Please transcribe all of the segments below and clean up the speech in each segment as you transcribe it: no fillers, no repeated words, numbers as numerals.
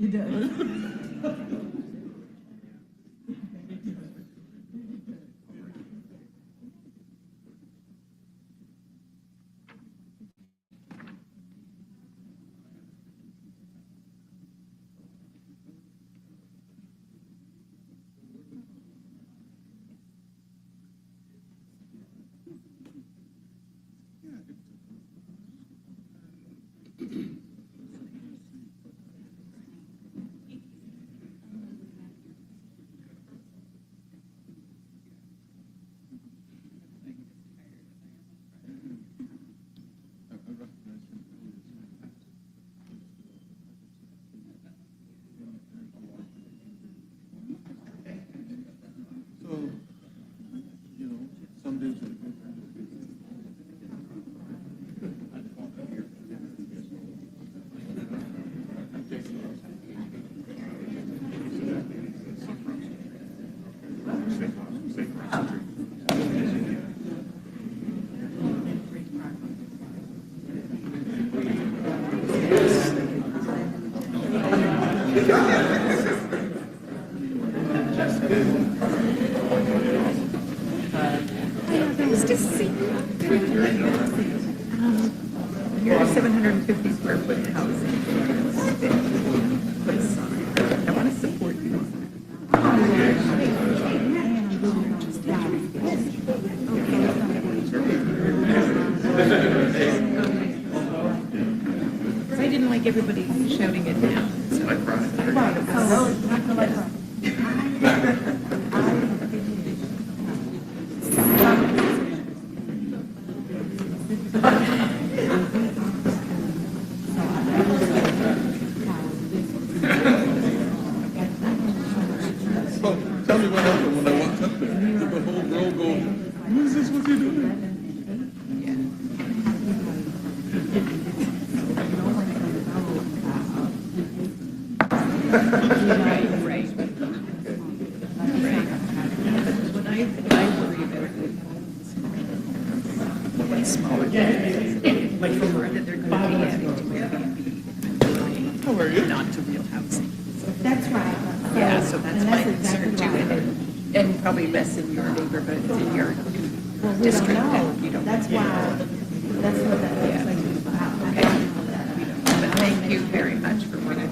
It does. Your 750 square foot housing. I want to support you. I didn't like everybody shouting it down. So I brought it. Tell me what happened when I walked up there. Did the whole world go, who is this? What's he doing? Right. What I worry about is smaller communities, like for MARTA, they're going to be adding to Airbnb. How are you? Not to real housing. That's right. Yeah, so that's my concern too, and probably less in your neighborhood, in your district. You don't. That's why, that's what that looks like. Wow. Okay. But thank you very much for what I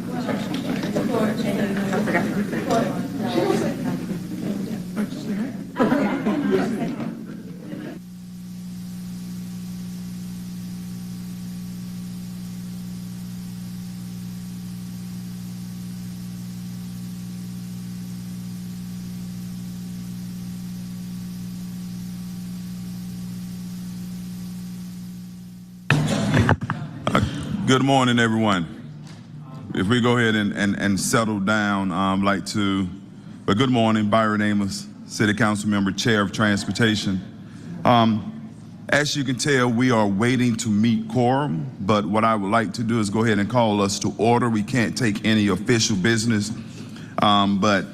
Good morning, everyone. If we go ahead and settle down, but good morning, Byron Amos, City Council Member, Chair of Transportation. As you can tell, we are waiting to meet quorum, but what I would like to do is go ahead and call us to order. We can't take any official business, but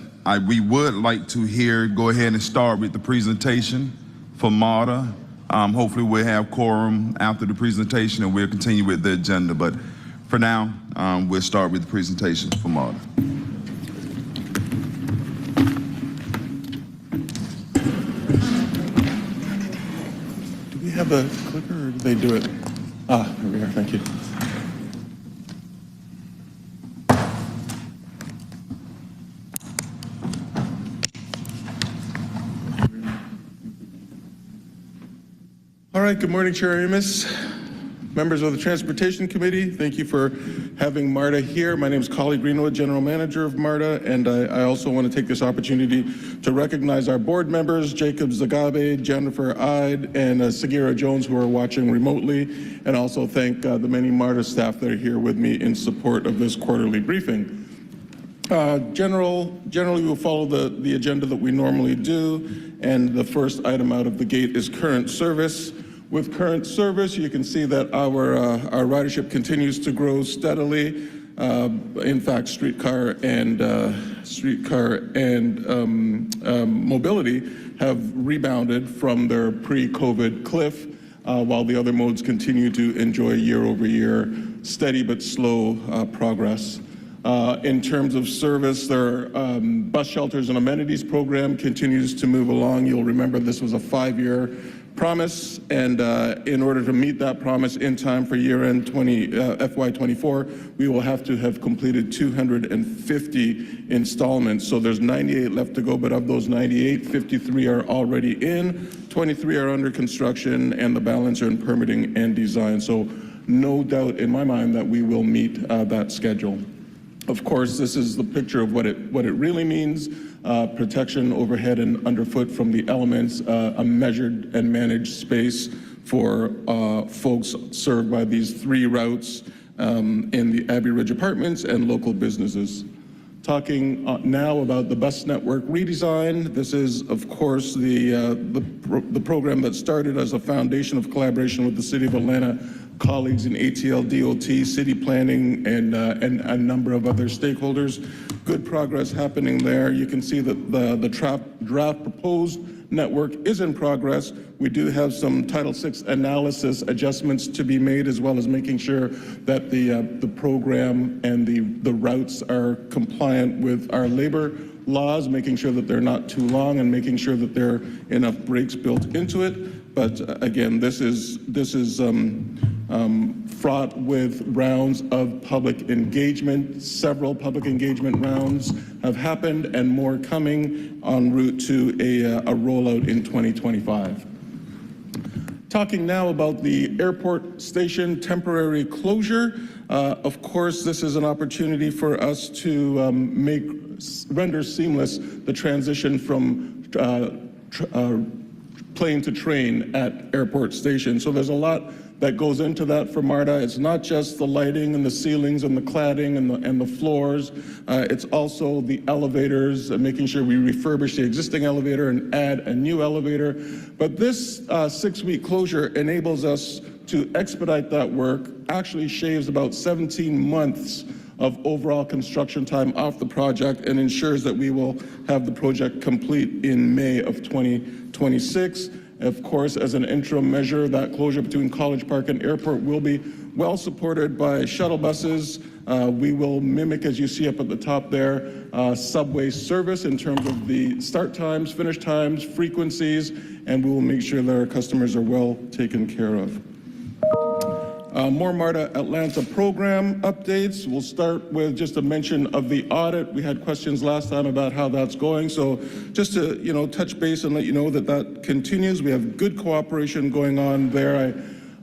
we would like to go ahead and start with the presentation for MARTA. Hopefully we'll have quorum after the presentation and we'll continue with the agenda. But for now, we'll start with the presentation for MARTA. Do we have a clicker or do they do it? Ah, here we are, thank you. All right, good morning, Chair Amos. Members of the Transportation Committee, thank you for having MARTA here. My name is Collie Greenwood, General Manager of MARTA, and I also want to take this opportunity to recognize our board members, Jacob Zagabe, Jennifer Ide, and Sagira Jones, who are watching remotely, and also thank the many MARTA staff that are here with me in support of this quarterly briefing. Generally, we'll follow the agenda that we normally do, and the first item out of the gate is current service. With current service, you can see that our ridership continues to grow steadily. In fact, streetcar and mobility have rebounded from their pre-COVID cliff, while the other modes continue to enjoy year-over-year steady but slow progress. In terms of service, their bus shelters and amenities program continues to move along. You'll remember this was a 5-year promise, and in order to meet that promise in time for year-end FY24, we will have to have completed 250 installments. So there's 98 left to go, but of those 98, 53 are already in, 23 are under construction, and the balance are in permitting and design. So no doubt in my mind that we will meet that schedule. Of course, this is the picture of what it really means. Protection overhead and underfoot from the elements, a measured and managed space for folks served by these 3 routes in the Abbey Ridge Apartments and local businesses. Talking now about the bus network redesign. This is, of course, the program that started as a foundation of collaboration with the City of Atlanta colleagues in ATL, DOT, city planning, and a number of other stakeholders. Good progress happening there. You can see that the draft proposed network is in progress. We do have some Title VI analysis adjustments to be made, as well as making sure that the program and the routes are compliant with our labor laws, making sure that they're not too long, and making sure that there are enough breaks built into it. But again, this is fraught with rounds of public engagement. Several public engagement rounds have happened, and more coming en route to a rollout in 2025. Talking now about the airport station temporary closure. Of course, this is an opportunity for us to render seamless the transition from plane to train at airport station. So there's a lot that goes into that for MARTA. It's not just the lighting and the ceilings and the cladding and the floors. It's also the elevators, making sure we refurbish the existing elevator and add a new elevator. But this 6-week closure enables us to expedite that work, actually shaves about 17 months of overall construction time off the project, and ensures that we will have the project complete in May of 2026. Of course, as an interim measure, that closure between College Park and Airport will be well supported by shuttle buses. We will mimic, as you see up at the top there, subway service in terms of the start times, finish times, frequencies, and we will make sure that our customers are well taken care of. More MARTA Atlanta program updates. We'll start with just a mention of the audit. We had questions last time about how that's going. So just to, touch base and let you know that that continues. We have good cooperation going on there.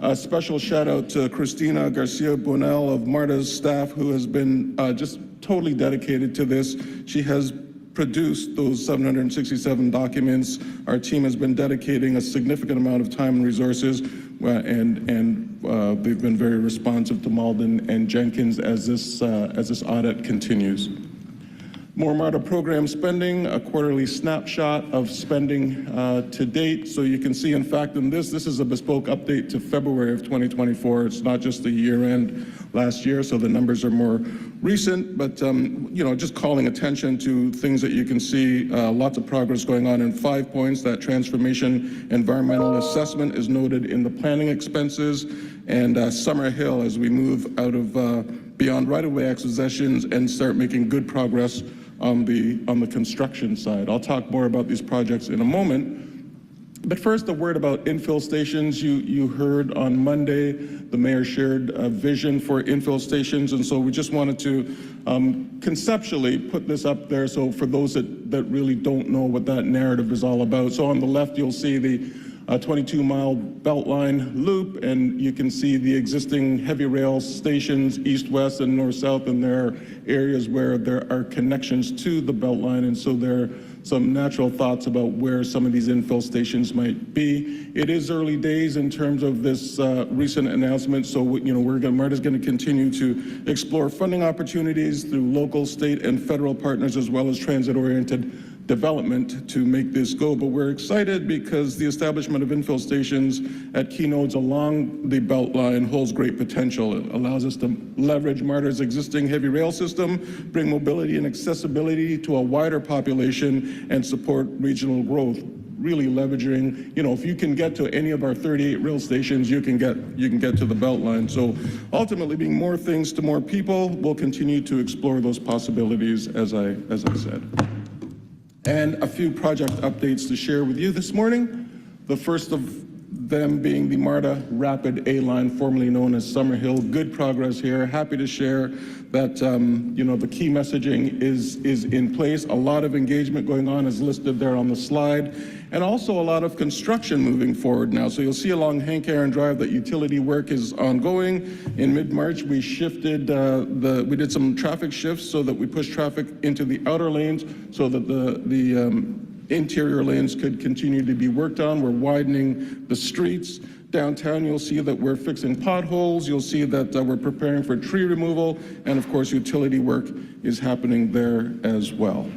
A special shout out to Christina Garcia Bonell of MARTA's staff, who has been just totally dedicated to this. She has produced those 767 documents. Our team has been dedicating a significant amount of time and resources, and they've been very responsive to Malden and Jenkins as this audit continues. More MARTA program spending, a quarterly snapshot of spending to date. So you can see, in fact, in this is a bespoke update to February of 2024. It's not just the year end last year, so the numbers are more recent, but just calling attention to things that you can see, lots of progress going on in 5 points. That transformation environmental assessment is noted in the planning expenses, and Summer Hill as we move out of beyond right-of-way acquisitions and start making good progress on the construction side. I'll talk more about these projects in a moment. But first, a word about infill stations. You heard on Monday the mayor shared a vision for infill stations, and so we just wanted to conceptually put this up there. So for those that really don't know what that narrative is all about, so on the left you'll see the 22-mile Beltline loop, and you can see the existing heavy rail stations east, west, and north, south, and there are areas where there are connections to the Beltline, and so there are some natural thoughts about where some of these infill stations might be. It is early days in terms of this recent announcement, so MARTA's going to continue to explore funding opportunities through local, state, and federal partners, as well as transit-oriented development to make this go. But we're excited because the establishment of infill stations at key nodes along the Beltline holds great potential. It allows us to leverage MARTA's existing heavy rail system, bring mobility and accessibility to a wider population, and support regional growth. really leveraging, if you can get to any of our 38 rail stations, you can get to the Beltline. So ultimately, being more things to more people, we'll continue to explore those possibilities, as I said. And a few project updates to share with you this morning. The first of them being the MARTA Rapid A Line, formerly known as Summerhill. Good progress here. Happy to share that the key messaging is in place. A lot of engagement going on, as listed there on the slide, and also a lot of construction moving forward now. So you'll see along Hank Aaron Drive that utility work is ongoing. In mid-March, we shifted we did some traffic shifts so that we pushed traffic into the outer lanes so that the interior lanes could continue to be worked on. We're widening the streets. Downtown, you'll see that we're fixing potholes. You'll see that we're preparing for tree removal. And of course, utility work is happening there as well.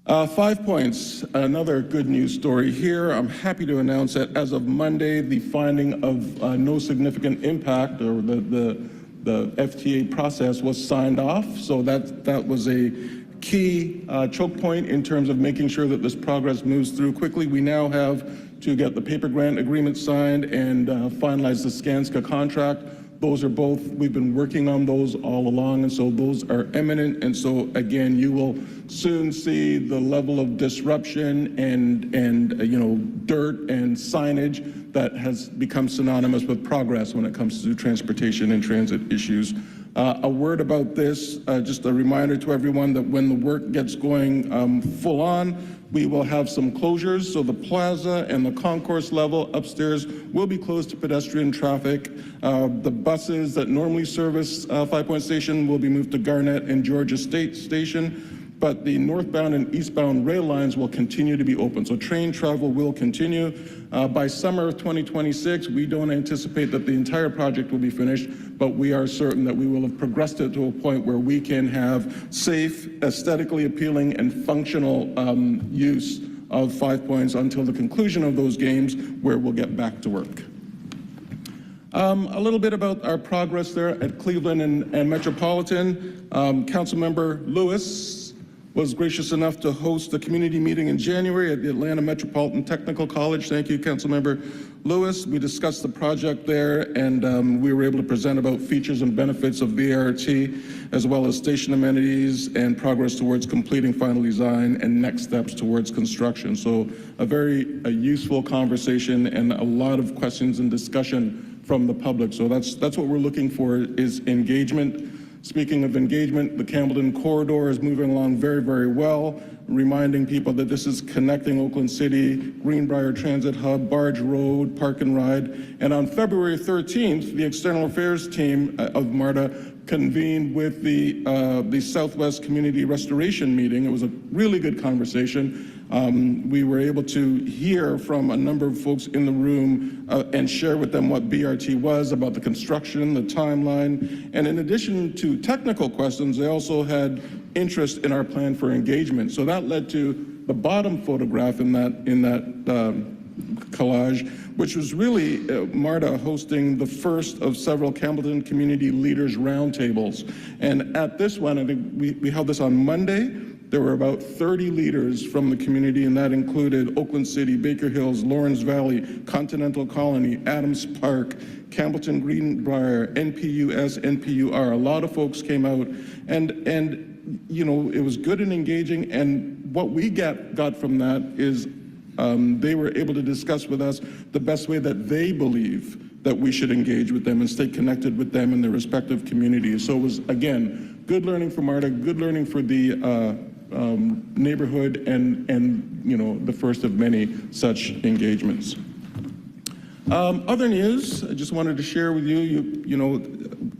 5 points, another good news story here. I'm happy to announce that as of Monday, the finding of no significant impact, or the FTA process, was signed off. So that was a key choke point in terms of making sure that this progress moves through quickly. We now have to get the paper grant agreement signed and finalize the Skanska contract. Those are both, we've been working on those all along, and so those are imminent. And so again, you will soon see the level of disruption and dirt and signage that has become synonymous with progress when it comes to transportation and transit issues. A word about this, just a reminder to everyone that when the work gets going full on, we will have some closures. So the plaza and the concourse level upstairs will be closed to pedestrian traffic. The buses that normally service 5 Point Station will be moved to Garnett and Georgia State Station. But the northbound and eastbound rail lines will continue to be open. So train travel will continue. By summer of 2026, we don't anticipate that the entire project will be finished, but we are certain that we will have progressed it to a point where we can have safe, aesthetically appealing, and functional use of 5 Points until the conclusion of those games, where we'll get back to work. A little bit about our progress there at Cleveland and Metropolitan. Councilmember Lewis was gracious enough to host a community meeting in January at the Atlanta Metropolitan Technical College. Thank you, Councilmember Lewis. We discussed the project there, and we were able to present about features and benefits of VRT, as well as station amenities and progress towards completing final design and next steps towards construction. So a very useful conversation and a lot of questions and discussion from the public. So that's what we're looking for, is engagement. Speaking of engagement, the Campbellton corridor is moving along very, very well, reminding people that this is connecting Oakland City, Greenbrier Transit Hub, Barge Road, Park and Ride. And on February 13th, the External Affairs team of MARTA convened with the Southwest Community Restoration meeting. It was a really good conversation. We were able to hear from a number of folks in the room and share with them what BRT was, about the construction, the timeline. And in addition to technical questions, they also had interest in our plan for engagement. So that led to the bottom photograph in that collage, which was really MARTA hosting the first of several Campbellton Community Leaders Roundtables. And at this one, I think we held this on Monday. There were about 30 leaders from the community, and that included Oakland City, Baker Hills, Lawrence Valley, Continental Colony, Adams Park, Campbellton Greenbrier, NPUS, NPUR. A lot of folks came out, and it was good and engaging. And what we got from that is they were able to discuss with us the best way that they believe that we should engage with them and stay connected with them in their respective communities. So it was, again, good learning for MARTA, good learning for the neighborhood, and the first of many such engagements. Other news, I just wanted to share with you,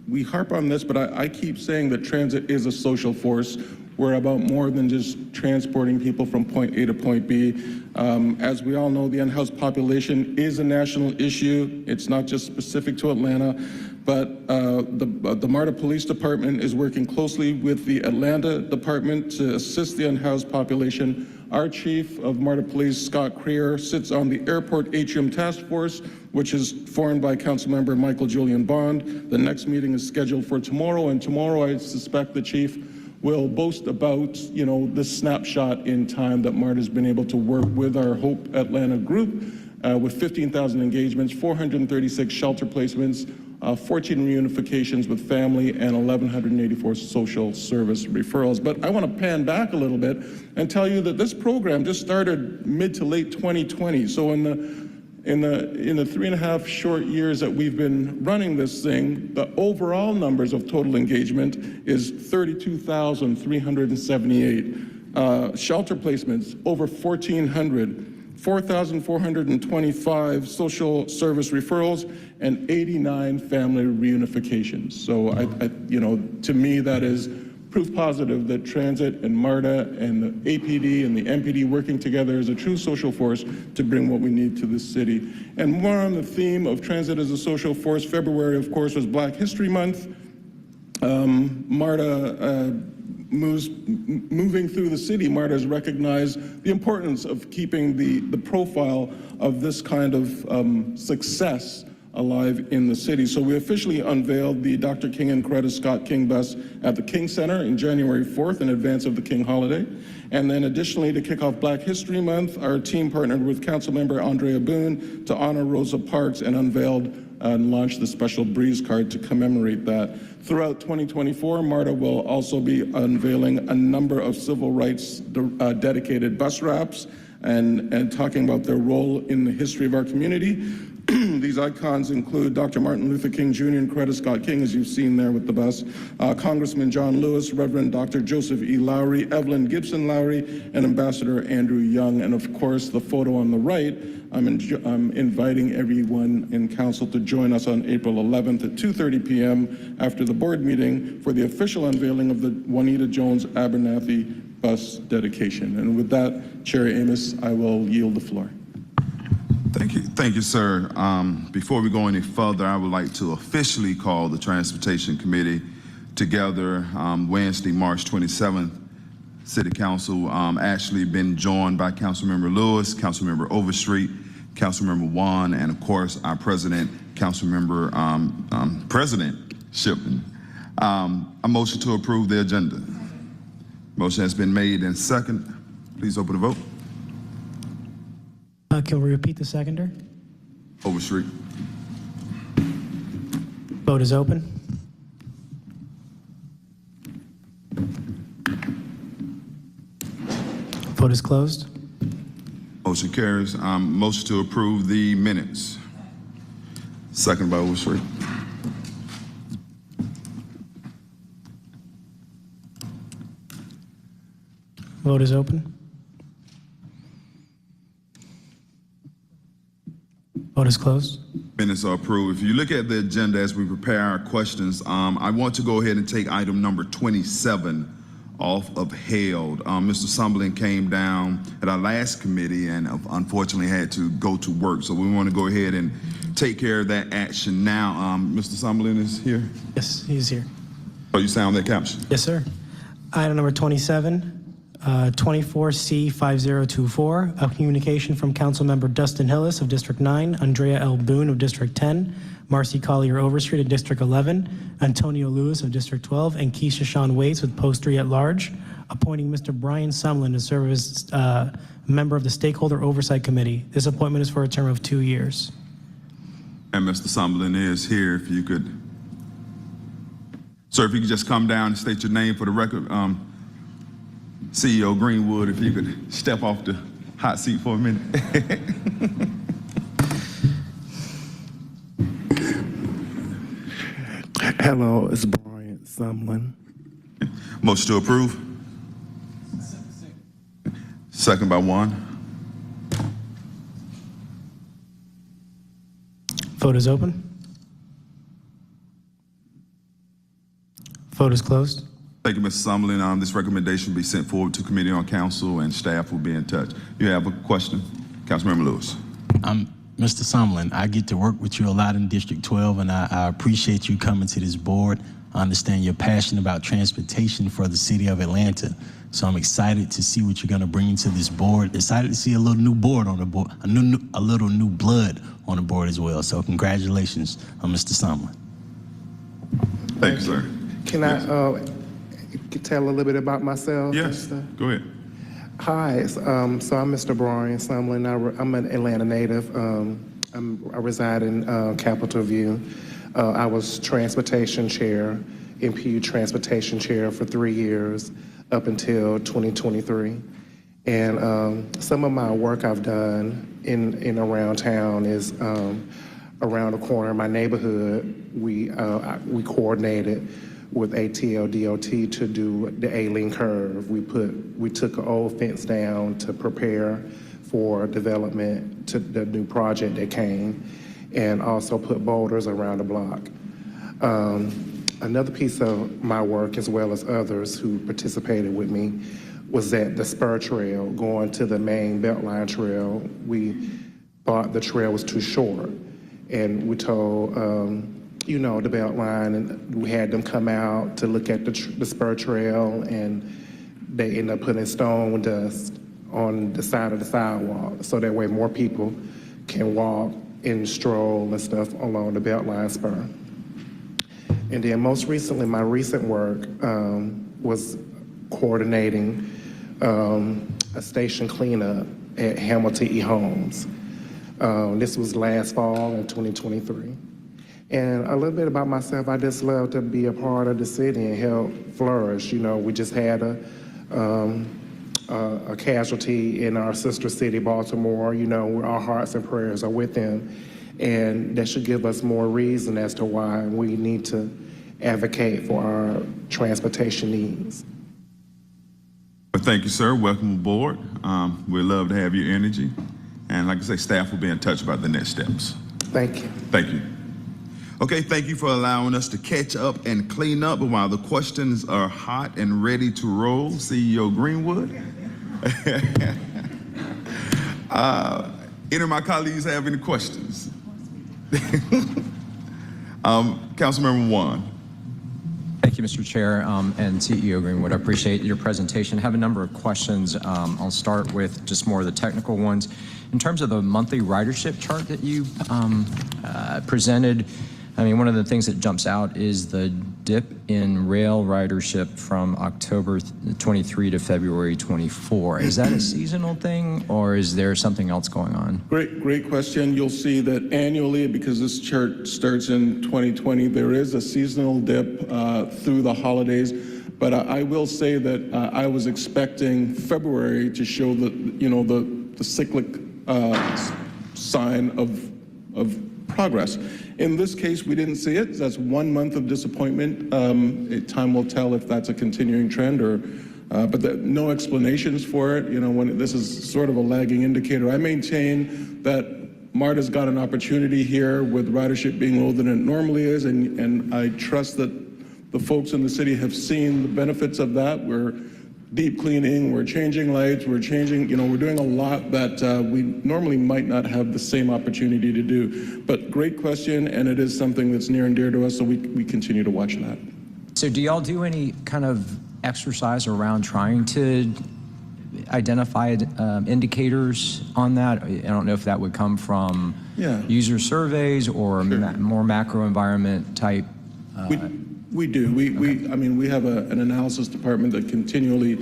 we harp on this, but I keep saying that transit is a social force. We're about more than just transporting people from point A to point B. As we all know, the unhoused population is a national issue. It's not just specific to Atlanta, but the MARTA Police Department is working closely with the Atlanta Department to assist the unhoused population. Our chief of MARTA Police, Scott Creer, sits on the Airport Atrium Task Force, which is formed by Councilmember Michael Julian Bond. The next meeting is scheduled for tomorrow, and tomorrow I suspect the chief will boast about, this snapshot in time that MARTA has been able to work with our Hope Atlanta group with 15,000 engagements, 436 shelter placements, 14 reunifications with family, and 1,184 social service referrals. But I want to pan back a little bit and tell you that this program just started mid to late 2020. So in the 3.5 short years that we've been running this thing, the overall numbers of total engagement is 32,378. Shelter placements, over 1,400. 4,425 social service referrals, and 89 family reunifications. So to me, that is proof positive that transit and MARTA and the APD and the MPD working together as a true social force to bring what we need to this city. And more on the theme of transit as a social force, February, of course, was Black History Month. MARTA moving through the city, MARTA has recognized the importance of keeping the profile of this kind of success alive in the city. So we officially unveiled the Dr. King and Coretta Scott King bus at the King Center in January 4th in advance of the King holiday. And then additionally, to kick off Black History Month, our team partnered with Councilmember Andrea Boone to honor Rosa Parks and unveiled and launched the special Breeze card to commemorate that. Throughout 2024, MARTA will also be unveiling a number of civil rights dedicated bus wraps and talking about their role in the history of our community. These icons include Dr. Martin Luther King Jr. and Coretta Scott King, as you've seen there with the bus, Congressman John Lewis, Reverend Dr. Joseph E. Lowry, Evelyn Gibson Lowry, and Ambassador Andrew Young. And of course, the photo on the right, I'm inviting everyone in council to join us on April 11th at 2:30 p.m. after the board meeting for the official unveiling of the Juanita Jones Abernathy bus dedication. And with that, Chair Amos, I will yield the floor. Thank you, sir. Before we go any further, I would like to officially call the Transportation Committee together Wednesday, March 27th. City Council actually been joined by Councilmember Lewis, Councilmember Overstreet, Councilmember Wan, and of course our President, Councilmember President Shipman. A motion to approve the agenda. Motion has been made and second. Please open the vote. Can we repeat the seconder? Overstreet. Vote is open. Vote is closed. Motion carries. Motion to approve the minutes. Second by Overstreet. Vote is open. Vote is closed. Minutes are approved. If you look at the agenda as we prepare our questions, I want to go ahead and take item number 27 off of held. Mr. Summerlin came down at our last committee and unfortunately had to go to work. So we want to go ahead and take care of that action now. Mr. Summerlin is here? Yes, he's here. Oh, you sound that caption? Yes, sir. Item number 27, 24C5024, a communication from Councilmember Dustin Hillis of District 9, Andrea L. Boone of District 10, Marcy Collier Overstreet of District 11, Antonio Lewis of District 12, and Keisha Sean Waits with Post 3 at Large, appointing Mr. Brian Sumlin to serve as member of the Stakeholder Oversight Committee. This appointment is for a term of 2 years. And Mr. Summerlin is here. If you could, sir, if you could just come down and state your name for the record. CEO Greenwood, if you could step off the hot seat for a minute. Hello, it's Brian Sumlin. Motion to approve. Second by Juan. Vote is open. Vote is closed. Thank you, Mr. Summerlin. This recommendation will be sent forward to Committee on Council and staff will be in touch. You have a question? Councilmember Lewis. Mr. Summerlin, I get to work with you a lot in District 12, and I appreciate you coming to this board. I understand you're passionate about transportation for the city of Atlanta, so I'm excited to see what you're going to bring to this board. Excited to see a little new board on the board, a little new blood on the board as well. So congratulations on Mr. Summerlin. Thank you, sir. Can Yes. tell a little bit about myself? and Yes, stuff? go ahead. Hi, so I'm Mr. Brian Sumlin. I'm an Atlanta native. I reside in Capitol View. I was transportation chair, MPU transportation chair for 3 years up until 2023. And some of my work I've done in around town is around the corner in my neighborhood. We coordinated with ATL DOT to do the A-Link curve. We took an old fence down to prepare for development to the new project that came, and also put boulders around the block. Another piece of my work, as well as others who participated with me, was that the spur trail going to the main Beltline trail. We thought the trail was too short, and we told the Beltline, and we had them come out to look at the spur trail, and they ended up putting stone dust on the side of the sidewalk, so that way more people can walk and stroll and stuff along the Beltline spur. And then most recently, my recent work was coordinating a station cleanup at Hamilton E. Homes. This was last fall in 2023. And a little bit about myself, I just love to be a part of the city and help flourish. We just had a casualty in our sister city, Baltimore. Our hearts and prayers are with them. And that should give us more reason as to why we need to advocate for our transportation needs. Well, thank you, sir. Welcome aboard. We love to have your energy. And like I say, staff will be in touch about the next steps. Thank you. Thank you. Okay, thank you for allowing us to catch up and clean up. But while the questions are hot and ready to roll, CEO Greenwood, any of my colleagues have any questions? Councilmember Juan. Thank you, Mr. Chair, and CEO Greenwood. I appreciate your presentation. I have a number of questions. I'll start with just more of the technical ones. In terms of the monthly ridership chart that you presented, one of the things that jumps out is the dip in rail ridership from October 23 to February 24. Is that a seasonal thing, or is there something else going on? Great question. You'll see that annually, because this chart starts in 2020, there is a seasonal dip through the holidays. But I will say that I was expecting February to show the cyclic sign of progress. In this case, we didn't see it. That's 1 month of disappointment. Time will tell if that's a continuing trend, but no explanations for it. When this is sort of a lagging indicator. I maintain that MARTA's got an opportunity here with ridership being lower than it normally is, and I trust that the folks in the city have seen the benefits of that. We're deep cleaning, we're changing lights, we're doing a lot that we normally might not have the same opportunity to do. But great question, and it is something that's near and dear to us, so we continue to watch that. So do y'all do any kind of exercise around trying to identify indicators on that? I don't know if that would come from user surveys or more macro environment type. We do. We have an analysis department that continually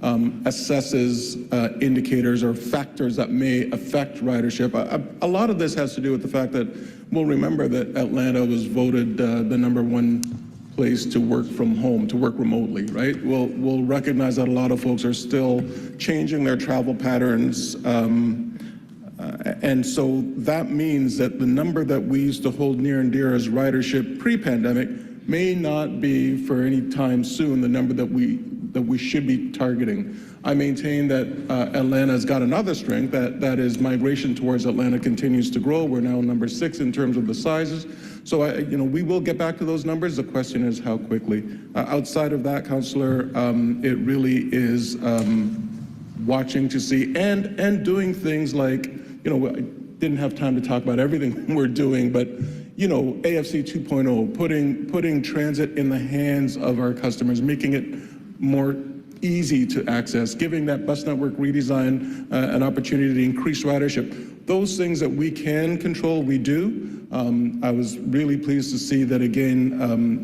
assesses indicators or factors that may affect ridership. A lot of this has to do with the fact that we'll remember that Atlanta was voted the #1 place to work from home, to work remotely, right? We'll recognize that a lot of folks are still changing their travel patterns. And so that means that the number that we used to hold near and dear as ridership pre-pandemic may not be for any time soon the number that we should be targeting. I maintain that Atlanta's got another strength, that is migration towards Atlanta continues to grow. We're now #6 in terms of the sizes. So we will get back to those numbers. The question is how quickly. Outside of that, Councillor, it really is watching to see and doing things like, I didn't have time to talk about everything we're doing, but AFC 2.0, putting transit in the hands of our customers, making it more easy to access, giving that bus network redesign an opportunity to increase ridership. Those things that we can control, we do. I was really pleased to see that again,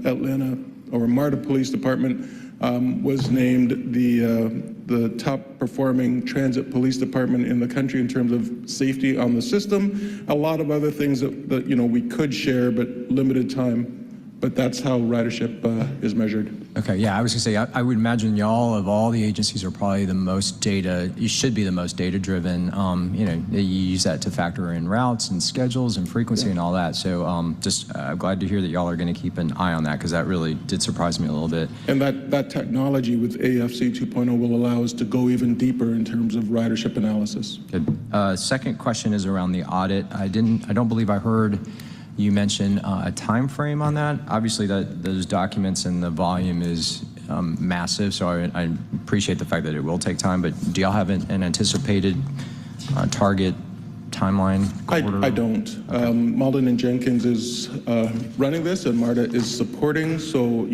Atlanta or MARTA Police Department was named the top performing transit police department in the country in terms of safety on the system. A lot of other things that we could share, but limited time. But that's how ridership is measured. Okay, yeah, I was gonna say, I would imagine y'all, of all the agencies, are probably the most you should be the most data-driven. You use that to factor in routes and schedules and frequency and all that. So I'm glad to hear that y'all are gonna keep an eye on that, because that really did surprise me a little bit. And that technology with AFC 2.0 will allow us to go even deeper in terms of ridership analysis. Good. Second question is around the audit. I don't believe I heard you mention a time frame on that. Obviously, those documents and the volume is massive, so I appreciate the fact that it will take time, but do y'all have an anticipated target timeline? I don't. Okay. Malden and Jenkins is running this, and MARTA is supporting, so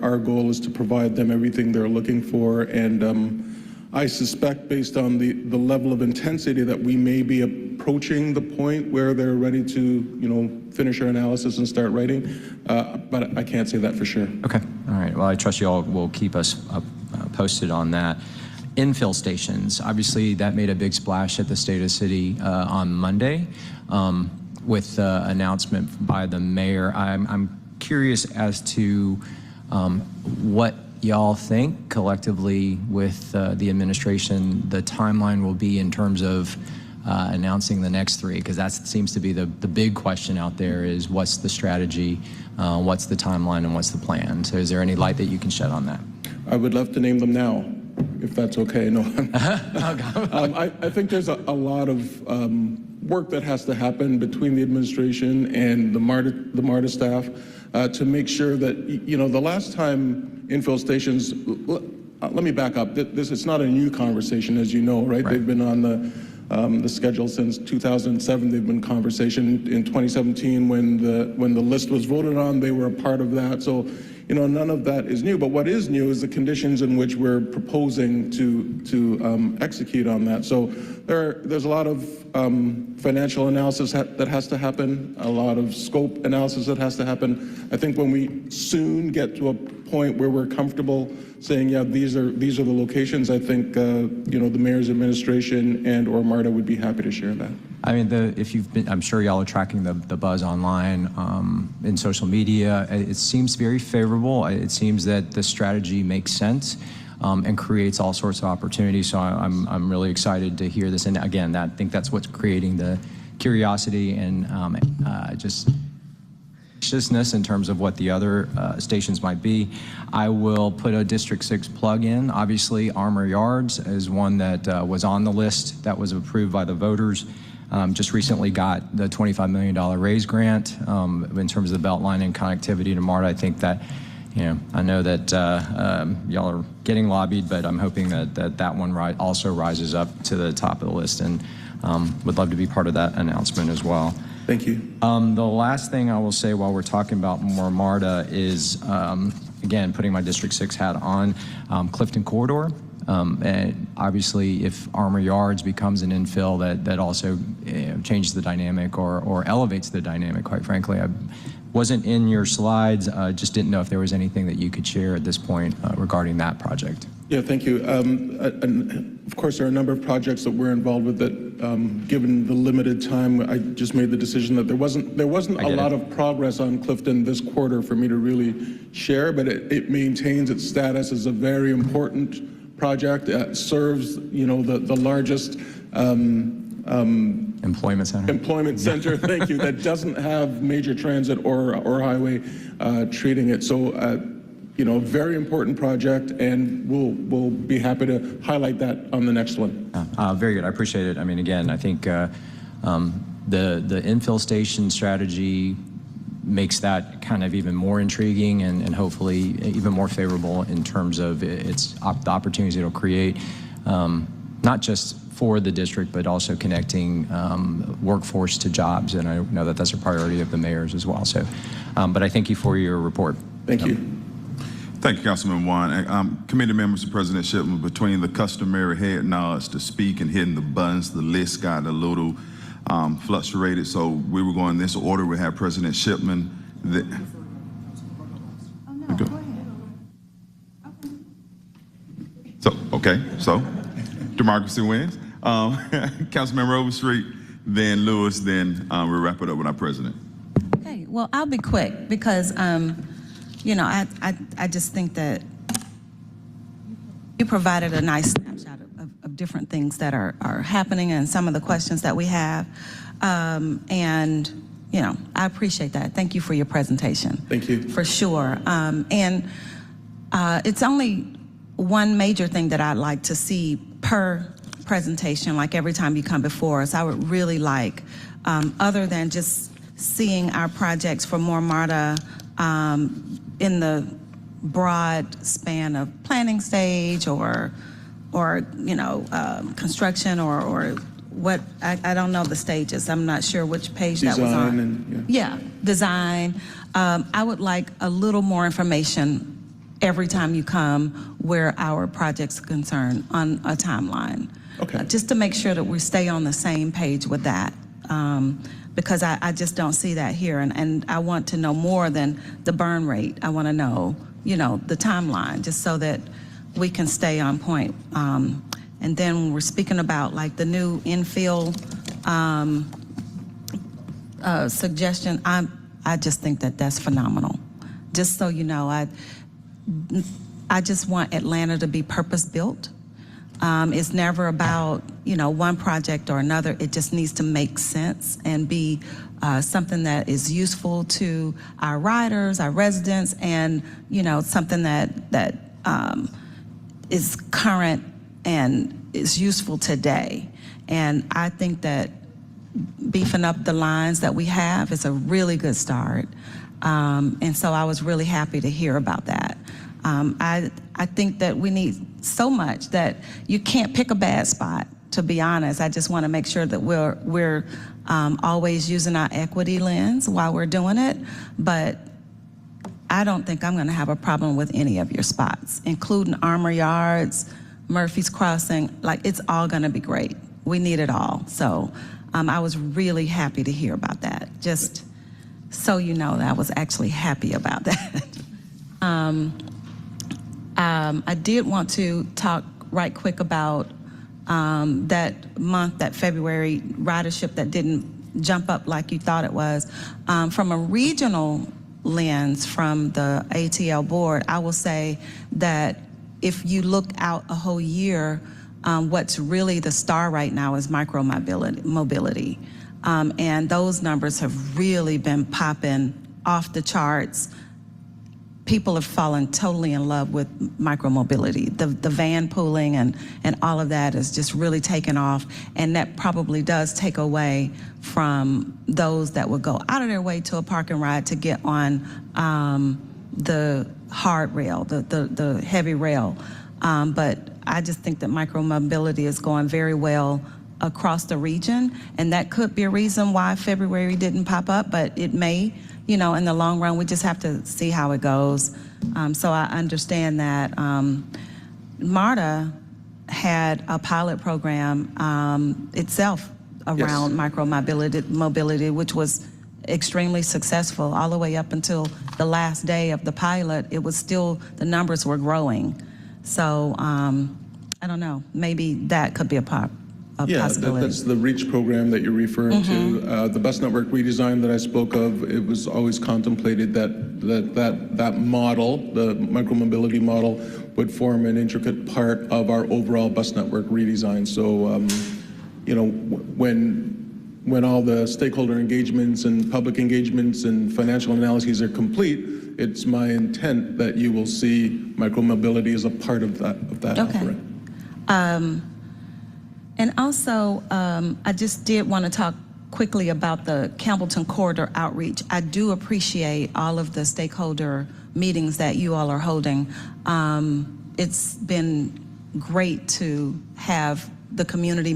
our goal is to provide them everything they're looking for, and I suspect, based on the level of intensity, that we may be approaching the point where they're ready to finish our analysis and start writing, but I can't say that for sure. Okay, all right. Well, I trust you all will keep us posted on that. Infill stations, obviously that made a big splash at the State of the City on Monday with the announcement by the mayor. I'm curious as to what y'all think collectively with the administration the timeline will be in terms of announcing the next three, because that seems to be the big question out there, is what's the strategy, what's the timeline, and what's the plan? So is there any light that you can shed on that? I would love to name them now, if that's okay. No, I think there's a lot of work that has to happen between the administration and the MARTA staff to make sure that, the last time infill stations, let me back up. It's not a new conversation, as you know, right? They've been on the schedule since 2007. They've been conversation in 2017 when the list was voted on. They were a part of that. So, none of that is new. But what is new is the conditions in which we're proposing to execute on that. So there's a lot of financial analysis that has to happen, a lot of scope analysis that has to happen. I think when we soon get to a point where we're comfortable saying, yeah, these are the locations, I think the mayor's administration and or MARTA would be happy to share that. I mean, if you've been, I'm sure y'all are tracking the buzz online in social media. It seems very favorable. It seems that the strategy makes sense and creates all sorts of opportunities. So I'm really excited to hear this. And again, I think that's what's creating the curiosity and just anxiousness in terms of what the other stations might be. I will put a District 6 plug in. Obviously, Armour Yards is one that was on the list that was approved by the voters. Just recently got the $25 million raise grant in terms of the Beltline and connectivity to MARTA. I think that, I know that y'all are getting lobbied, but I'm hoping that one also rises up to the top of the list, and would love to be part of that announcement as well. Thank you. The last thing I will say while we're talking about more MARTA is, again, putting my District 6 hat on, Clifton Corridor. And obviously, if Armour Yards becomes an infill, that also changes the dynamic or elevates the dynamic, quite frankly. I wasn't in your slides, just didn't know if there was anything that you could share at this point regarding that project. Yeah, thank you. And of course, there are a number of projects that we're involved with that, given the limited time, I just made the decision that there wasn't a lot of progress on Clifton this quarter for me to really share, but it maintains its status as a very important project. Serves, the largest employment center. Thank you. That doesn't have major transit or highway treating it. So, very important project, and we'll be happy to highlight that on the next one. Very good. I appreciate it. I mean, again, I think the infill station strategy makes that kind of even more intriguing and hopefully even more favorable in terms of the opportunities it'll create, not just for the district, but also connecting workforce to jobs. And I know that that's a priority of the mayor's as well. So, but I thank you for your report. Thank you. Thank you, Councilman Juan. Committee members and President Shipman, between the customary head nods to speak and hitting the buttons, the list got a little fluctuated, so we were going in this order. We have President Shipman. Oh, no, go ahead. Okay. Okay, so democracy wins. Councilmember Overstreet, then Lewis, then we'll wrap it up with our president. Okay, well, I'll be quick because, you know, I just think that you provided a nice snapshot of different things that are happening and some of the questions that we have. And, you know, I appreciate that. Thank you for your presentation. Thank you. For sure. And it's only one major thing that I'd like to see per presentation, like every time you come before us. I would really like, other than just seeing our projects for More MARTA in the broad span of planning stage or you know, construction or what, I don't know the stages. I'm not sure which page that was on. And, Yeah, design. I would like a little more information every time you come where our project's concerned on a timeline. Okay. Just to make sure that we stay on the same page with that. Because I just don't see that here. And I want to know more than the burn rate. I want to know, you know, the timeline, just so that we can stay on point. And then when we're speaking about like the new infill suggestion, I just think that that's phenomenal. Just so you know, I just want Atlanta to be purpose-built. It's never about, you know, one project or another. It just needs to make sense and be something that is useful to our riders, our residents, and, you know, something that is current and is useful today. And I think that beefing up the lines that we have is a really good start. And so I was really happy to hear about that. I think that we need so much that you can't pick a bad spot, to be honest. I just want to make sure that we're always using our equity lens while we're doing it. But I don't think I'm going to have a problem with any of your spots, including Armour Yards, Murphy's Crossing. Like, it's all going to be great. We need it all. So I was really happy to hear about that. Just so you know that I was actually happy about that. I did want to talk right quick about that month, that February ridership that didn't jump up like you thought it was. From a regional lens from the ATL board, I will say that if you look out a whole year, what's really the star right now is micro-mobility. And those numbers have really been popping off the charts. People have fallen totally in love with micro-mobility. The van pooling and all of that is just really taken off, and that probably does take away from those that would go out of their way to a park and ride to get on the hard rail, the heavy rail. But I just think that micro-mobility is going very well across the region, and that could be a reason why February didn't pop up, but it may. You know, in the long run, we just have to see how it goes. So I understand that. MARTA had a pilot program itself around micro-mobility, which was extremely successful all the way up until the last day of the pilot. It was still, the numbers were growing. So I don't know, maybe that could be a possibility. That's the REACH program that you're referring to. The bus network redesign that I spoke of, it was always contemplated that model, the micromobility model, would form an intricate part of our overall bus network redesign. So, you know, when all the stakeholder engagements and public engagements and financial analyses are complete, it's my intent that you will see micromobility as a part of that offering. And also, I just did want to talk quickly about the Campbellton Corridor outreach. I do appreciate all of the stakeholder meetings that you all are holding. It's been great to have the community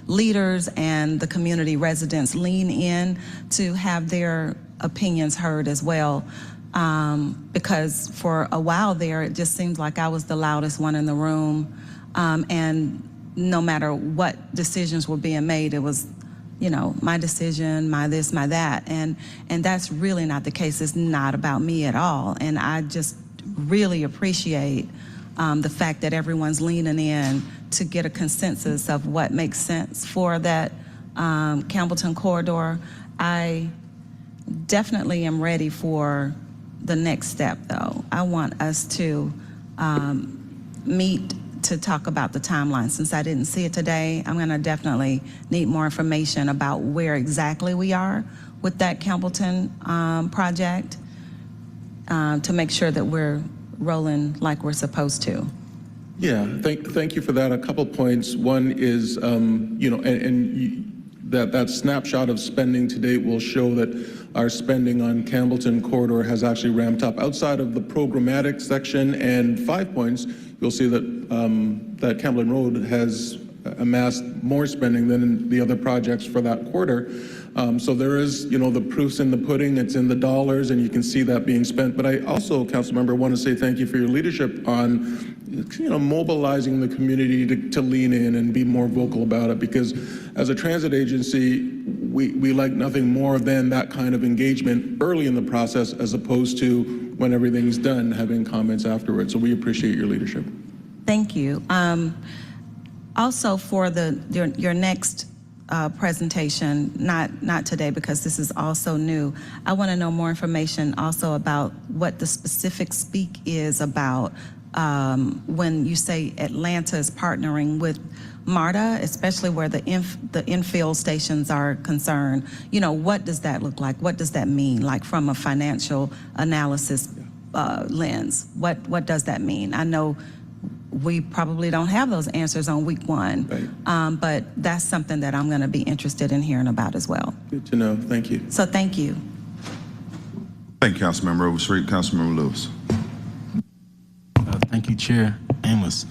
leaders and the community residents lean in to have their opinions heard as well. Because for a while there, it just seems like I was the loudest one in the room. And no matter what decisions were being made, it was, you know, my decision, my this, my that. And that's really not the case. It's not about me at all. And I just really appreciate the fact that everyone's leaning in to get a consensus of what makes sense for that Campbellton corridor. I definitely am ready for the next step, though. I want us to meet to talk about the timeline. Since I didn't see it today, I'm going to definitely need more information about where exactly we are with that Campbellton project to make sure that we're rolling like we're supposed to. Yeah, thank you for that. A couple points. One is, that snapshot of spending to date will show that our spending on Campbellton corridor has actually ramped up. Outside of the programmatic section and 5 points, you'll see that that Campbellton Road has amassed more spending than in the other projects for that quarter. So there is, the proof's in the pudding, it's in the dollars, and you can see that being spent. But I also, Councilmember, want to say thank you for your leadership on, mobilizing the community to lean in and be more vocal about it. Because as a transit agency, we like nothing more than that kind of engagement early in the process, as opposed to when everything's done, having comments afterwards. So we appreciate your leadership. Thank you. Also, for your next presentation, not today because this is also new, I want to know more information also about what the specific speak is about when you say Atlanta is partnering with MARTA, especially where the infill stations are concerned. What does that look like? What does that mean, like from a financial analysis lens? What does that mean? I know we probably don't have those answers on week one, right. But that's something that I'm going to be interested in hearing about as well. Good to know. Thank you. So thank you. Thank you, Councilmember Overstreet. Councilmember Lewis. Thank you, Chair Amos.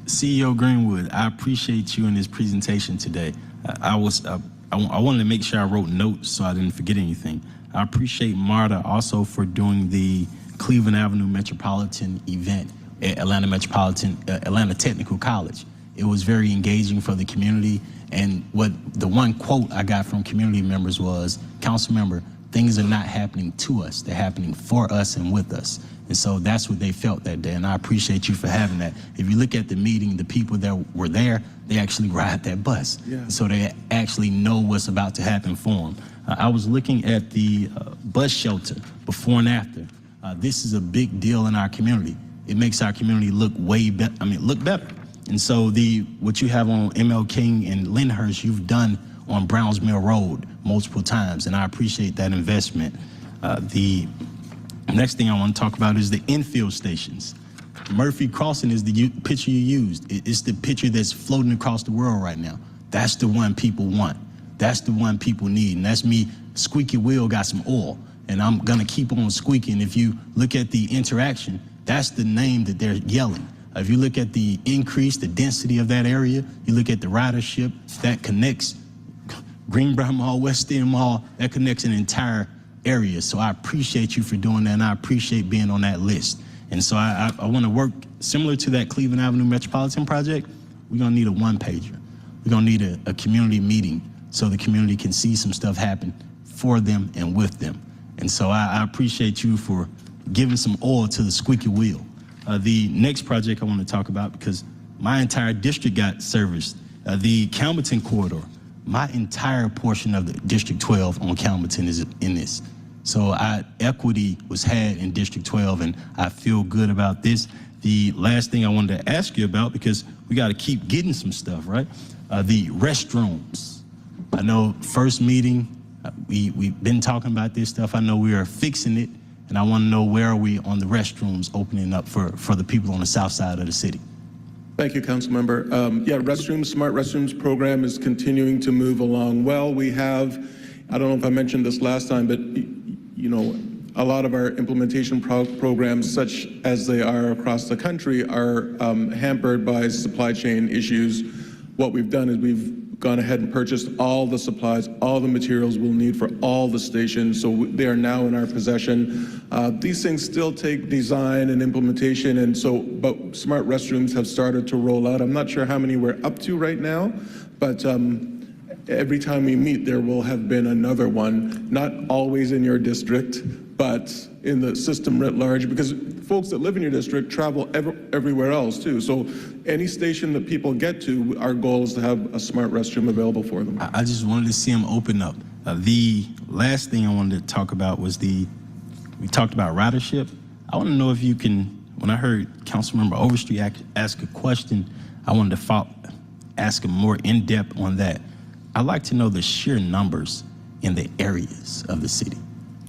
CEO Greenwood, I appreciate you in this presentation today. I wanted to make sure I wrote notes so I didn't forget anything. I appreciate MARTA also for doing the Cleveland Avenue Metropolitan event at Atlanta Technical College. It was very engaging for the community, and the one quote I got from community members was, "Council member, things are not happening to us, they're happening for us and with us." And so that's what they felt that day, and I appreciate you for having that. If you look at the meeting, the people that were there, they actually ride that bus. Yeah. So they actually know what's about to happen for them. I was looking at the bus shelter before and after. This is a big deal in our community. It makes our community look look better. And so what you have on ML King and Lyndhurst, you've done on Browns Mill Road multiple times, and I appreciate that investment. The next thing I want to talk about is the infield stations. Murphy Crossing is the picture you used. It's the picture that's floating across the world right now. That's the one people want. That's the one people need, and that's me. Squeaky wheel got some oil, and I'm gonna keep on squeaking. If you look at the interaction, that's the name that they're yelling. If you look at the increase, the density of that area, you look at the ridership, that connects Greenbrier Mall, West End Mall, that connects an entire area. So I appreciate you for doing that, and I appreciate being on that list. And so I want to work similar to that Cleveland Avenue Metropolitan project. We're gonna need a one-pager. We're gonna need a community meeting so the community can see some stuff happen for them and with them. And so I appreciate you for giving some oil to the squeaky wheel. The next project I want to talk about, because my entire district got serviced, the Campbellton corridor. My entire portion of the District 12 on Campbellton is in this. So equity was had in District 12, and I feel good about this. The last thing I wanted to ask you about, because we got to keep getting some stuff, right? The restrooms. I know first meeting, we've been talking about this stuff. I know we are fixing it, and I want to know where are we on the restrooms opening up for the people on the south side of the city. Thank you, Councilmember. Smart restrooms program is continuing to move along well. We have, I don't know if I mentioned this last time, but a lot of our implementation programs, such as they are across the country, are hampered by supply chain issues. What we've done is we've gone ahead and purchased all the supplies, all the materials we'll need for all the stations, so they are now in our possession. These things still take design and implementation, but smart restrooms have started to roll out. I'm not sure how many we're up to right now, but every time we meet, there will have been another one, not always in your district, but in the system writ large, because folks that live in your district travel everywhere else too. So any station that people get to, our goal is to have a smart restroom available for them. I just wanted to see them open up. The last thing I wanted to talk about was we talked about ridership. I want to know if you can, when I heard Councilmember Overstreet ask a question, I wanted to ask him more in-depth on that. I'd like to know the sheer numbers in the areas of the city.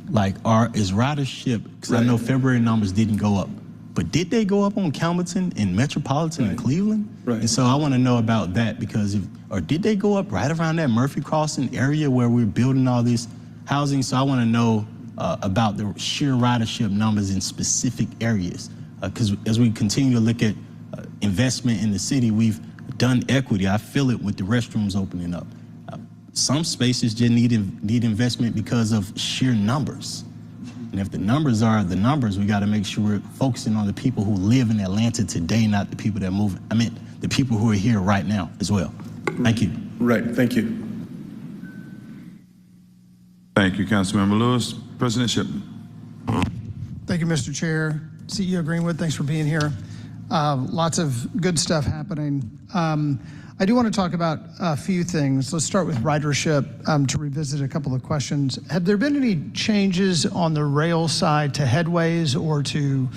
Like, is ridership, because I know February numbers didn't go up, but did they go up on Calverton and Metropolitan and Cleveland? Right. And so I want to know about that, because or did they go up right around that Murphy Crossing area where we're building all this housing? So I want to know about the sheer ridership numbers in specific areas, because as we continue to look at investment in the city, we've done equity. I feel it with the restrooms opening up. Some spaces just need investment because of sheer numbers. And if the numbers are the numbers, we got to make sure we're focusing on the people who live in Atlanta today, not the people that move. I mean, the people who are here right now as well. Thank you. Right, thank you. Thank you, Councilmember Lewis. President Shipman. Thank you, Mr. Chair. CEO Greenwood, thanks for being here. Lots of good stuff happening. I do want to talk about a few things. Let's start with ridership to revisit a couple of questions. Have there been any changes on the rail side to headways or to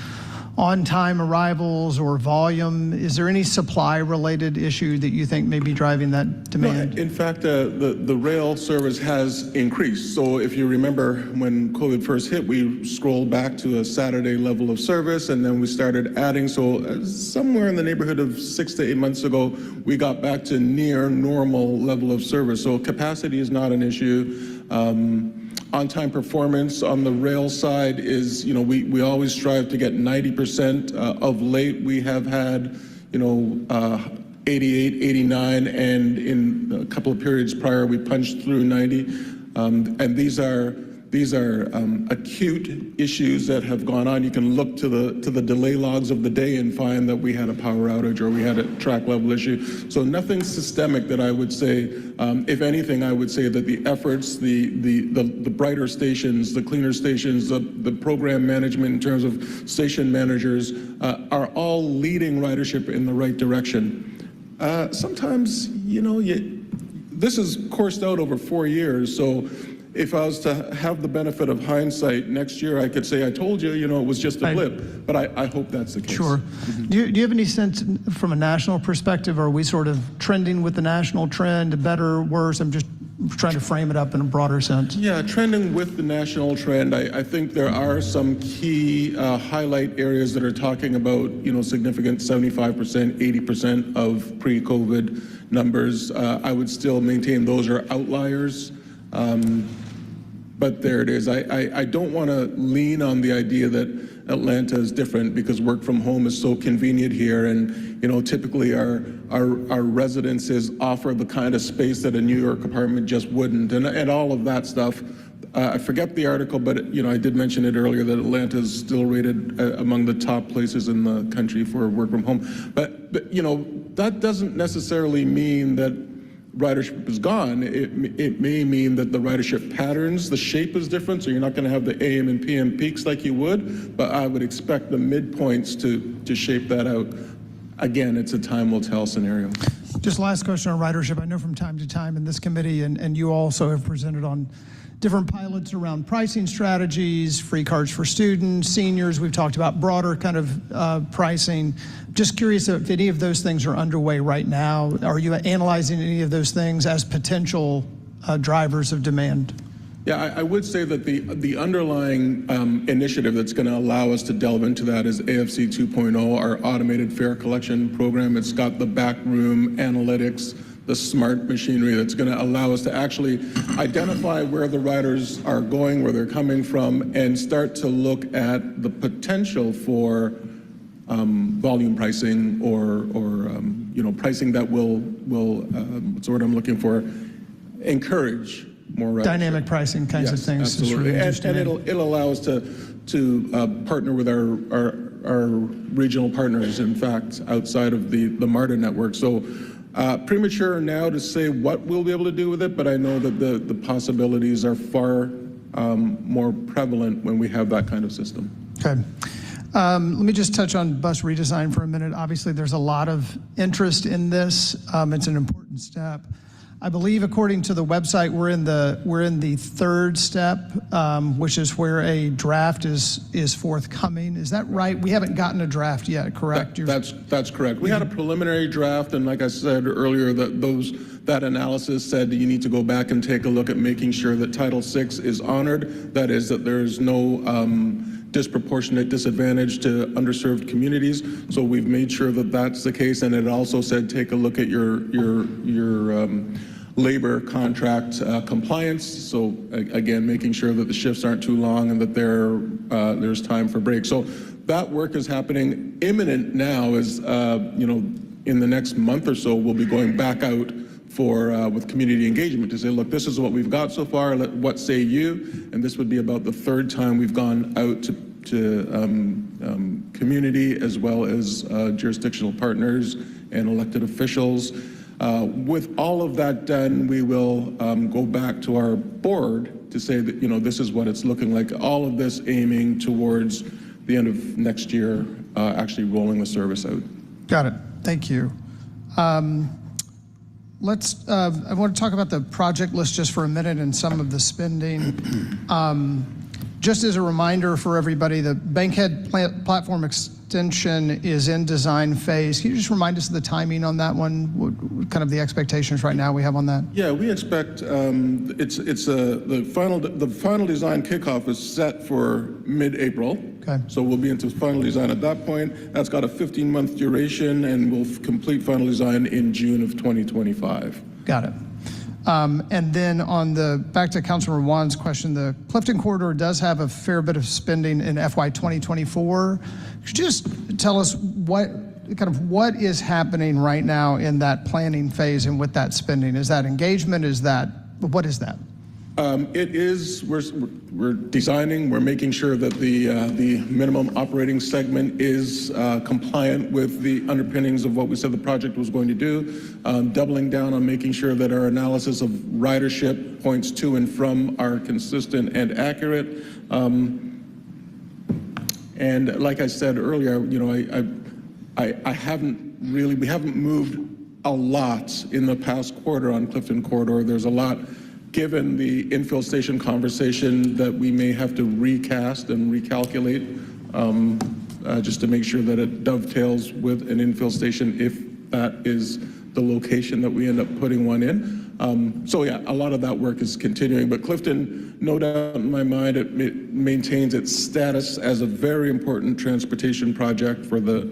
on-time arrivals or volume? Is there any supply-related issue that you think may be driving that demand? No, in fact, the rail service has increased. So if you remember when COVID first hit, we scrolled back to a Saturday level of service, and then we started adding. So somewhere in the neighborhood of 6 to 8 months ago, we got back to near normal level of service. So capacity is not an issue. On-time performance on the rail side is, we always strive to get 90%. Of late, we have had, 88, 89, and in a couple of periods prior, we punched through 90. And these are acute issues that have gone on. You can look to the delay logs of the day and find that we had a power outage or we had a track level issue. So nothing systemic that I would say. If anything, I would say that the efforts, the brighter stations, the cleaner stations, the program management in terms of station managers are all leading ridership in the right direction. Sometimes, this is coursed out over 4 years. So if I was to have the benefit of hindsight next year, I could say, I told you, it was just a blip, but I hope that's the case. Sure. Do you have any sense from a national perspective, are we sort of trending with the national trend, better, worse? I'm just trying to frame it up in a broader sense. Yeah, trending with the national trend. I think there are some key highlight areas that are talking about, significant 75%, 80% of pre-COVID numbers. I would still maintain those are outliers. But there it is. I don't want to lean on the idea that Atlanta is different because work from home is so convenient here, and typically our residences offer the kind of space that a New York apartment just wouldn't, and all of that stuff. I forget the article, but I did mention it earlier that Atlanta is still rated among the top places in the country for work from home. But that doesn't necessarily mean that ridership is gone. It may mean that the ridership patterns, the shape is different, so you're not going to have the AM and PM peaks like you would, but I would expect the midpoints to shape that out. Again, it's a time will tell scenario. Just last question on ridership. I know from time to time in this committee, and you also have presented on different pilots around pricing strategies, free cards for students, seniors. We've talked about broader kind of pricing. Just curious if any of those things are underway right now. Are you analyzing any of those things as potential drivers of demand? Yeah, I would say that the underlying initiative that's going to allow us to delve into that is AFC 2.0, our automated fare collection program. It's got the backroom analytics, the smart machinery that's going to allow us to actually identify where the riders are going, where they're coming from, and start to look at the potential for volume pricing or pricing that will what's the word I'm looking for, encourage more ridership. Dynamic pricing kinds of things. Absolutely, and it'll allow us to partner with our regional partners. In fact, outside of the MARTA network. So. Premature now to say what we'll be able to do with it, but I know that the possibilities are far more prevalent when we have that kind of system. Okay. Let me just touch on bus redesign for a minute. Obviously, there's a lot of interest in this. It's an important step. I believe, according to the website, we're in the third step, which is where a draft is forthcoming. Is that right? We haven't gotten a draft yet, correct? That's correct. We had a preliminary draft, and like I said earlier, that analysis said that you need to go back and take a look at making sure that Title VI is honored. That is, that there's no disproportionate disadvantage to underserved communities. So we've made sure that that's the case, and it also said take a look at your labor contract compliance. So again, making sure that the shifts aren't too long and that there's time for breaks. So that work is happening. Imminent now is in the next month or so we'll be going back out with community engagement to say, look, this is what we've got so far, what say you? And this would be about the third time we've gone out to community as well as jurisdictional partners and elected officials. With all of that done, we will go back to our board to say that, this is what it's looking like. All of this aiming towards the end of next year, actually rolling the service out. Got it. Thank you. I want to talk about the project list just for a minute and some of the spending. Just as a reminder for everybody, the Bankhead platform extension is in design phase. Can you just remind us of the timing on that one? What kind of the expectations right now we have on that? Yeah, we expect the final design kickoff is set for mid-April. Okay. So we'll be into final design at that point. That's got a 15-month duration, and we'll complete final design in June of 2025. Got it. And then back to Councilmember Wan's question, the Clifton Corridor does have a fair bit of spending in FY 2024. Could you just tell us what is happening right now in that planning phase and with that spending? Is that engagement? What is that? It is, we're designing, we're making sure that the minimum operating segment is compliant with the underpinnings of what we said the project was going to do, doubling down on making sure that our analysis of ridership points to and from are consistent and accurate. And like I said earlier, we haven't moved a lot in the past quarter on Clifton Corridor. There's a lot, given the infill station conversation, that we may have to recast and recalculate just to make sure that it dovetails with an infill station if that is the location that we end up putting one in. So yeah, a lot of that work is continuing, but Clifton, no doubt in my mind, it maintains its status as a very important transportation project for the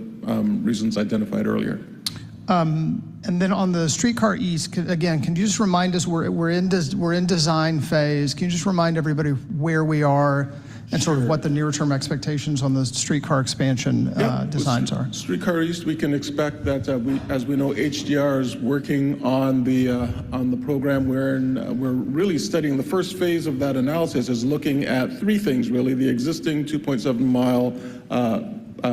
reasons identified earlier. And then on the Streetcar East, again, can you just remind us, we're in design phase. Can you just remind everybody where we are and sort of what the near-term expectations on the streetcar expansion designs are? Streetcar East, we can expect that as we know, HDR is working on the program. We're really studying the first phase of that analysis is looking at three things really: the existing 2.7 mile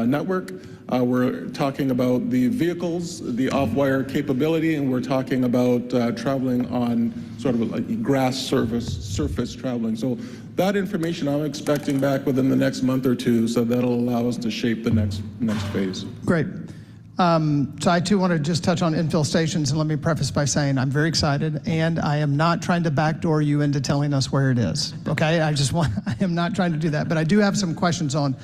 network. We're talking about the vehicles, the off-wire capability, and we're talking about traveling on sort of like grass surface traveling. So that information I'm expecting back within the next month or two, so that'll allow us to shape the next phase. Great. So I too want to just touch on infill stations, and let me preface by saying I'm very excited, and I am not trying to backdoor you into telling us where it is. Okay, I am not trying to do that, but I do have some questions on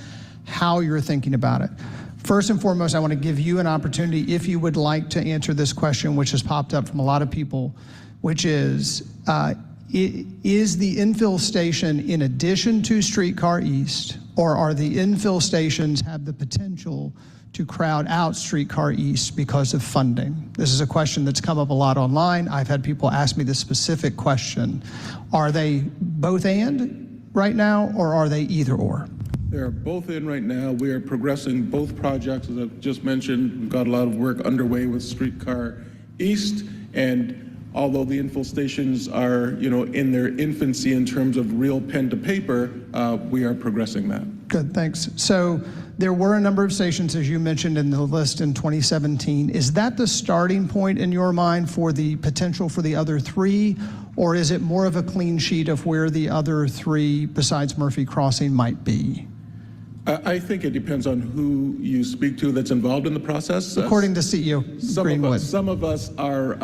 how you're thinking about it. First and foremost, I want to give you an opportunity, if you would like to answer this question, which has popped up from a lot of people, which is the infill station in addition to Streetcar East, or are the infill stations have the potential to crowd out Streetcar East because of funding? This is a question that's come up a lot online. I've had people ask me this specific question. Are they both and right now, or are they either or? They're both in right now. We are progressing both projects. As I've just mentioned, we've got a lot of work underway with Streetcar East, and although the infill stations are, in their infancy in terms of real pen to paper, we are progressing that. Good, thanks. So there were a number of stations, as you mentioned, in the list in 2017. Is that the starting point in your mind for the potential for the other three, Or is it more of a clean sheet of where the other three besides Murphy Crossing might be? I think it depends on who you speak to that's involved in the process. According to CEO Greenwood. Some of us are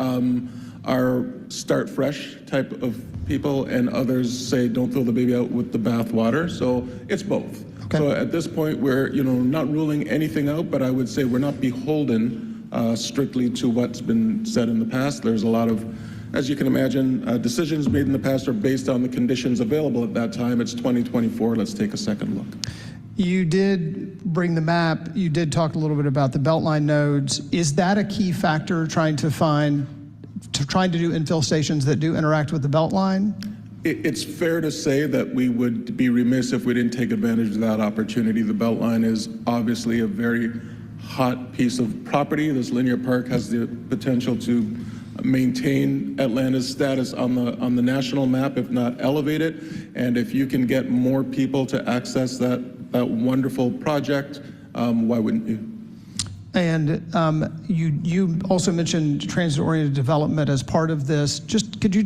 start fresh type of people, and others say don't throw the baby out with the bathwater. So it's both. Okay. So at this point, we're not ruling anything out, but I would say we're not beholden strictly to what's been said in the past. There's a lot of, as you can imagine, decisions made in the past are based on the conditions available at that time. It's 2024. Let's take a second look. You did bring the map. You did talk a little bit about the Beltline nodes. Is that a key factor, trying to do infill stations that do interact with the Beltline? It's fair to say that we would be remiss if we didn't take advantage of that opportunity. The Beltline is obviously a very hot piece of property. This linear park has the potential to maintain Atlanta's status on the national map, if not elevate it. And if you can get more people to access that wonderful project, why wouldn't you? And you also mentioned transit-oriented development as part of this. Could you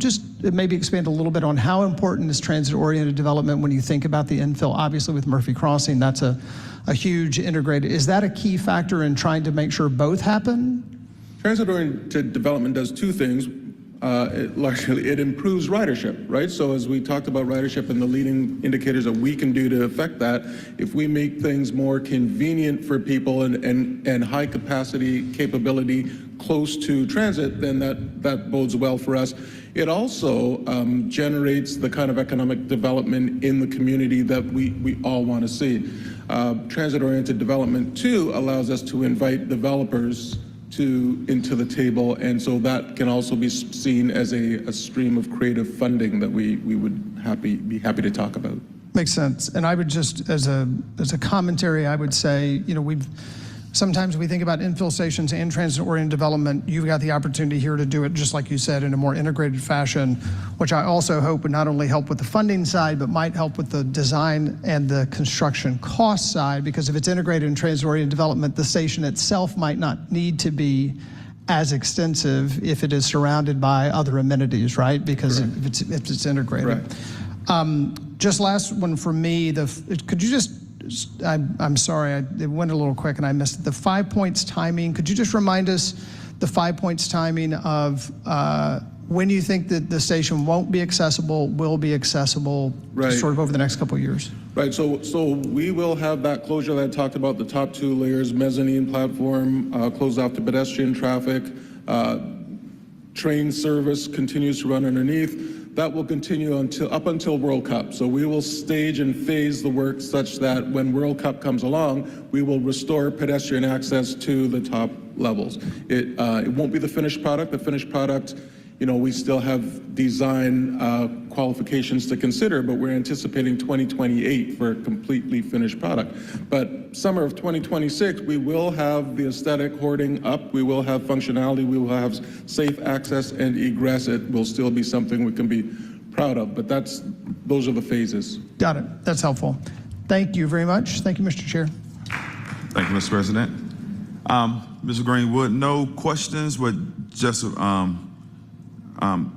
maybe expand a little bit on how important is transit-oriented development when you think about the infill? Obviously, with Murphy Crossing, that's a huge integrated. Is that a key factor in trying to make sure both happen? Transit-oriented development does two things. It improves ridership, right? So as we talked about ridership and the leading indicators that we can do to affect that, if we make things more convenient for people and high capacity capability close to transit, then that bodes well for us. It also generates the kind of economic development in the community that we all want to see. Transit-oriented development too allows us to invite developers into the table, and so that can also be seen as a stream of creative funding that we would be happy to talk about. Makes sense. And I would just, as a commentary, I would say, sometimes we think about infill stations and transit-oriented development. You've got the opportunity here to do it, just like you said, in a more integrated fashion, which I also hope would not only help with the funding side, but might help with the design and the construction cost side, because if it's integrated in transit-oriented development, the station itself might not need to be as extensive if it is surrounded by other amenities, right? Because if it's integrated. Right. Just last one from me, could you just, I'm sorry, it went a little quick and I missed it. The 5 points timing, could you just remind us the 5 points timing of when you think that the station won't be accessible, will be accessible, right, sort of over the next couple of years? Right, so we will have that closure that I talked about, the top two layers, mezzanine platform, closed off to pedestrian traffic, train service continues to run underneath. That will continue up until World Cup. So we will stage and phase the work such that when World Cup comes along, we will restore pedestrian access to the top levels. It won't be the finished product. The finished product, we still have design qualifications to consider, but we're anticipating 2028 for a completely finished product. But summer of 2026, we will have the aesthetic hoarding up, we will have functionality, we will have safe access and egress. It will still be something we can be proud of, but those are the phases. Got it, that's helpful. Thank you very much. Thank you, Mr. Chair. Thank you, Mr. President. Mr. Greenwood, no questions, but just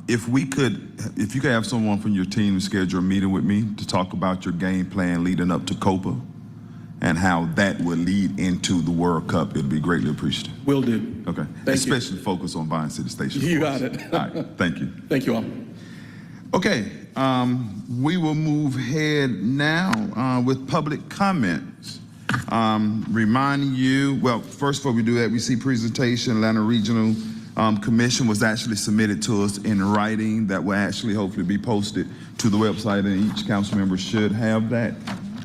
if you could have someone from your team schedule a meeting with me to talk about your game plan leading up to Copa and how that will lead into the World Cup, it'd be greatly appreciated. Will do. Okay. Especially focus on Vine City Station. You got it. All right. Thank you. Thank you all. Okay. We will move ahead now with public comments. Reminding you, well, first before we do that, we see presentation, Atlanta Regional Commission was actually submitted to us in writing that will actually hopefully be posted to the website, and each council member should have that.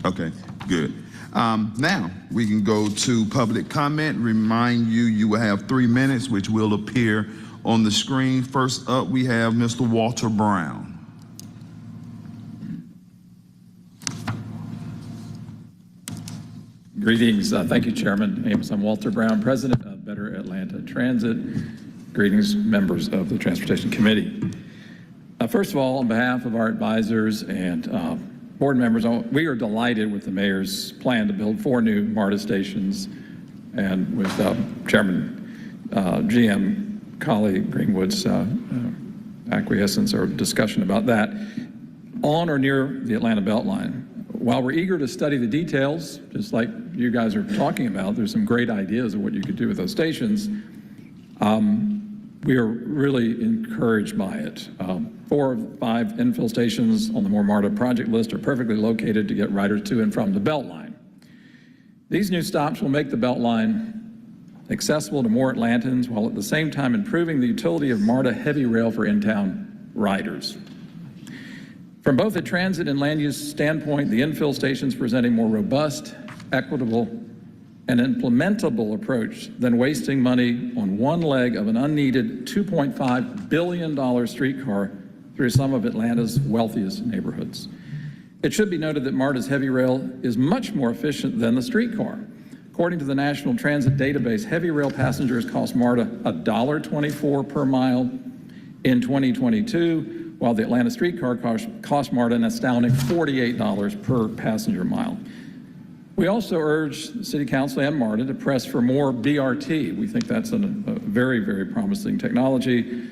Okay, good. Now we can go to public comment. Remind you, you will have 3 minutes, which will appear on the screen. First up, we have Mr. Walter Brown. Greetings. Thank you, Chairman. I'm Walter Brown, President of Better Atlanta Transit. Greetings, members of the Transportation Committee. First of all, on behalf of our advisors and board members, we are delighted with the mayor's plan to build 4 new MARTA stations, and with Chairman GM colleague Greenwood's acquiescence or discussion about that, on or near the Atlanta Beltline. While we're eager to study the details, just like you guys are talking about, there's some great ideas of what you could do with those stations. We are really encouraged by it. 4 of 5 infill stations on the MARTA project list are perfectly located to get riders to and from the Beltline. These new stops will make the Beltline accessible to more Atlantans while at the same time improving the utility of MARTA heavy rail for in-town riders. From both a transit and land use standpoint, the infill stations present a more robust, equitable, and implementable approach than wasting money on one leg of an unneeded $2.5 billion streetcar through some of Atlanta's wealthiest neighborhoods. It should be noted that MARTA's heavy rail is much more efficient than the streetcar. According to the National Transit Database, heavy rail passengers cost MARTA $1.24 per mile in 2022, while the Atlanta streetcar cost MARTA an astounding $48 per passenger mile. We also urge the City Council and MARTA to press for more BRT. We think that's a very, very promising technology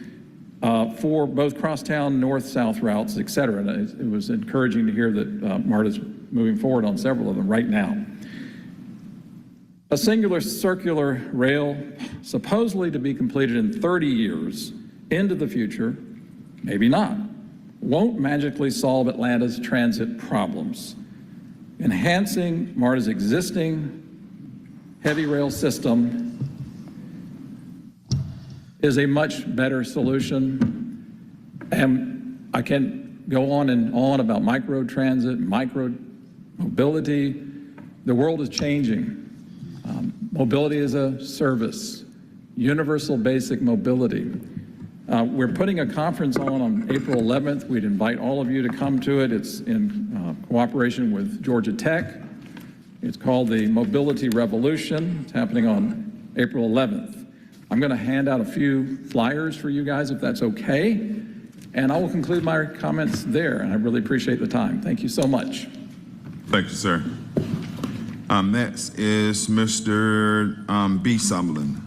for both crosstown, north-south routes, et cetera. And it was encouraging to hear that MARTA's moving forward on several of them right now. A singular circular rail, supposedly to be completed in 30 years into the future, maybe not, won't magically solve Atlanta's transit problems. Enhancing MARTA's existing heavy rail system is a much better solution. And I can go on and on about micro-transit, micro-mobility. The world is changing. Mobility is a service, universal basic mobility. We're putting a conference on April 11th. We'd invite all of you to come to it. It's in cooperation with Georgia Tech. It's called the Mobility Revolution. It's happening on April 11th. I'm going to hand out a few flyers for you guys, if that's okay. And I will conclude my comments there, and I really appreciate the time. Thank you so much. Thank you, sir. Next is Mr. B. Summerlin.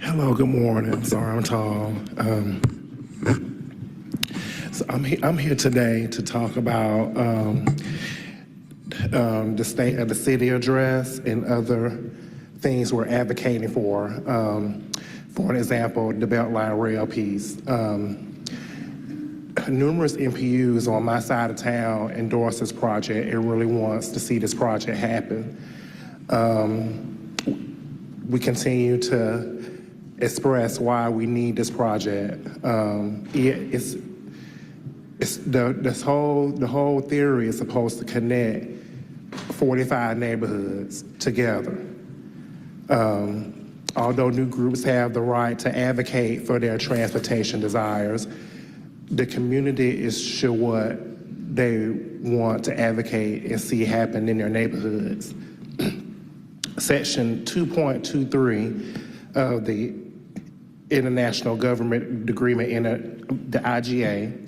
Hello, good morning. I'm sorry I'm tall. So I'm here today to talk about the state of the city address and other things we're advocating for. For an example, the Beltline rail piece. Numerous MPUs on my side of town endorse this project and really wants to see this project happen. We continue to express why we need this project. The whole theory is supposed to connect 45 neighborhoods together. Although new groups have the right to advocate for their transportation desires, the community is sure what they want to advocate and see happen in their neighborhoods. Section 2.23 of the International Government Agreement in the IGA,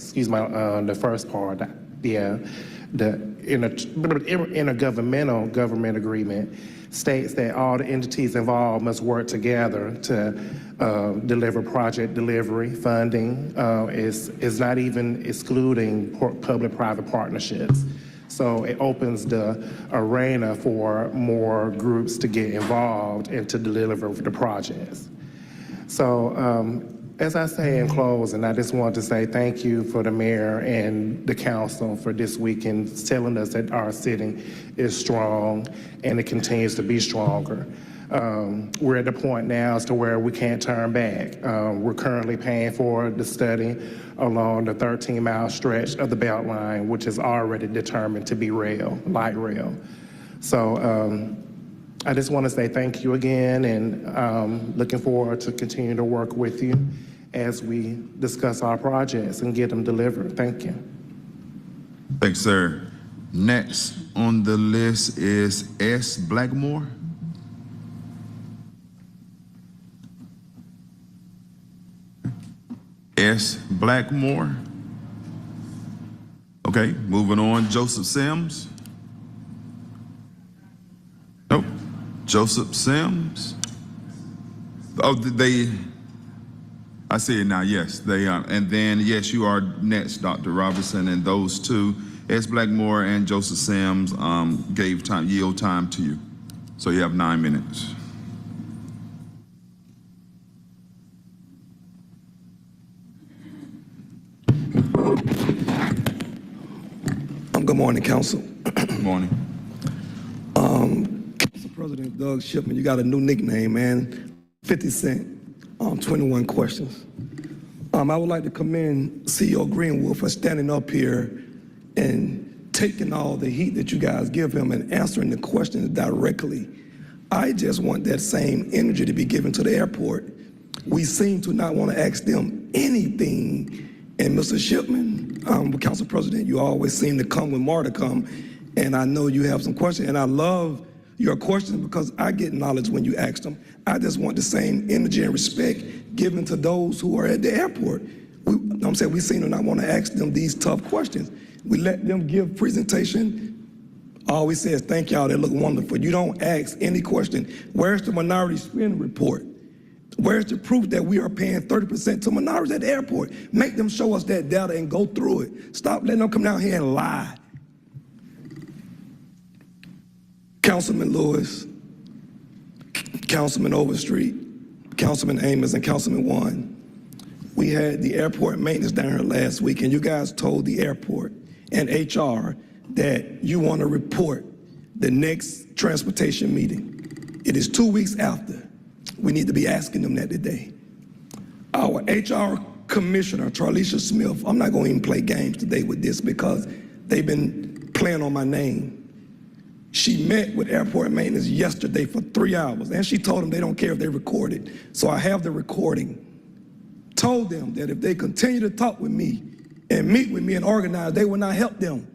the first part, the intergovernmental government agreement states that all the entities involved must work together to deliver project delivery. Funding is not even excluding public-private partnerships. So it opens the arena for more groups to get involved and to deliver the projects. So as I say in closing, I just want to say thank you for the mayor and the council for this weekend telling us that our city is strong and it continues to be stronger. We're at the point now as to where we can't turn back. We're currently paying for the study along the 13-mile stretch of the Beltline, which is already determined to be rail, light rail. So I just want to say thank you again, and looking forward to continue to work with you as we discuss our projects and get them delivered. Thank you. Thanks, sir. Next on the list is S. Blackmore. S. Blackmore. Okay, moving on, Joseph Sims. Nope, Joseph Sims. Oh, I see it now, yes, they are. And then, yes, you are next, Dr. Robinson, and those two, S. Blackmore and Joseph Sims, yield time to you. So you have 9 minutes. Good morning, Council. Good morning. Council President Doug Shipman, you got a new nickname, man. 50 Cent, 21 questions. I would like to commend CEO Greenwood for standing up here and taking all the heat that you guys give him and answering the questions directly. I just want that same energy to be given to the airport. We seem to not want to ask them anything. And Mr. Shipman, Council President, you always seem to come when MARTA come, and I know you have some questions, and I love your questions because I get knowledge when you ask them. I just want the same energy and respect given to those who are at the airport. We seem to not want to ask them these tough questions. We let them give presentation. Always says, thank y'all, they look wonderful. You don't ask any question. Where's the minority spend report? Where's the proof that we are paying 30% to minorities at the airport? Make them show us that data and go through it. Stop letting them come down here and lie. Councilman Lewis, Councilman Overstreet, Councilman Amos, and Councilman One, we had the airport maintenance down here last week, and you guys told the airport and HR that you want to report the next transportation meeting. It is 2 weeks after. We need to be asking them that today. Our HR commissioner, Charlisha Smith, I'm not going to even play games today with this because they've been playing on my name. She met with airport maintenance yesterday for 3 hours, and she told them they don't care if they record it. So I have the recording. Told them that if they continue to talk with me and meet with me and organize, they will not help them.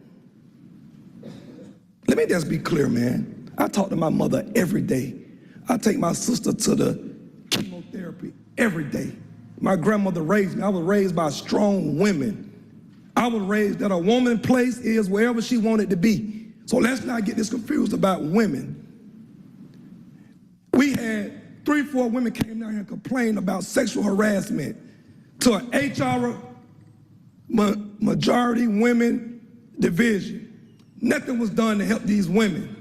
Let me just be clear, man. I talk to my mother every day. I take my sister to the chemotherapy every day. My grandmother raised me. I was raised by strong women. I was raised that a woman's place is wherever she wanted to be. So let's not get this confused about women. We had 3 or 4 women came down here and complained about sexual harassment to an HR majority women division. Nothing was done to help these women.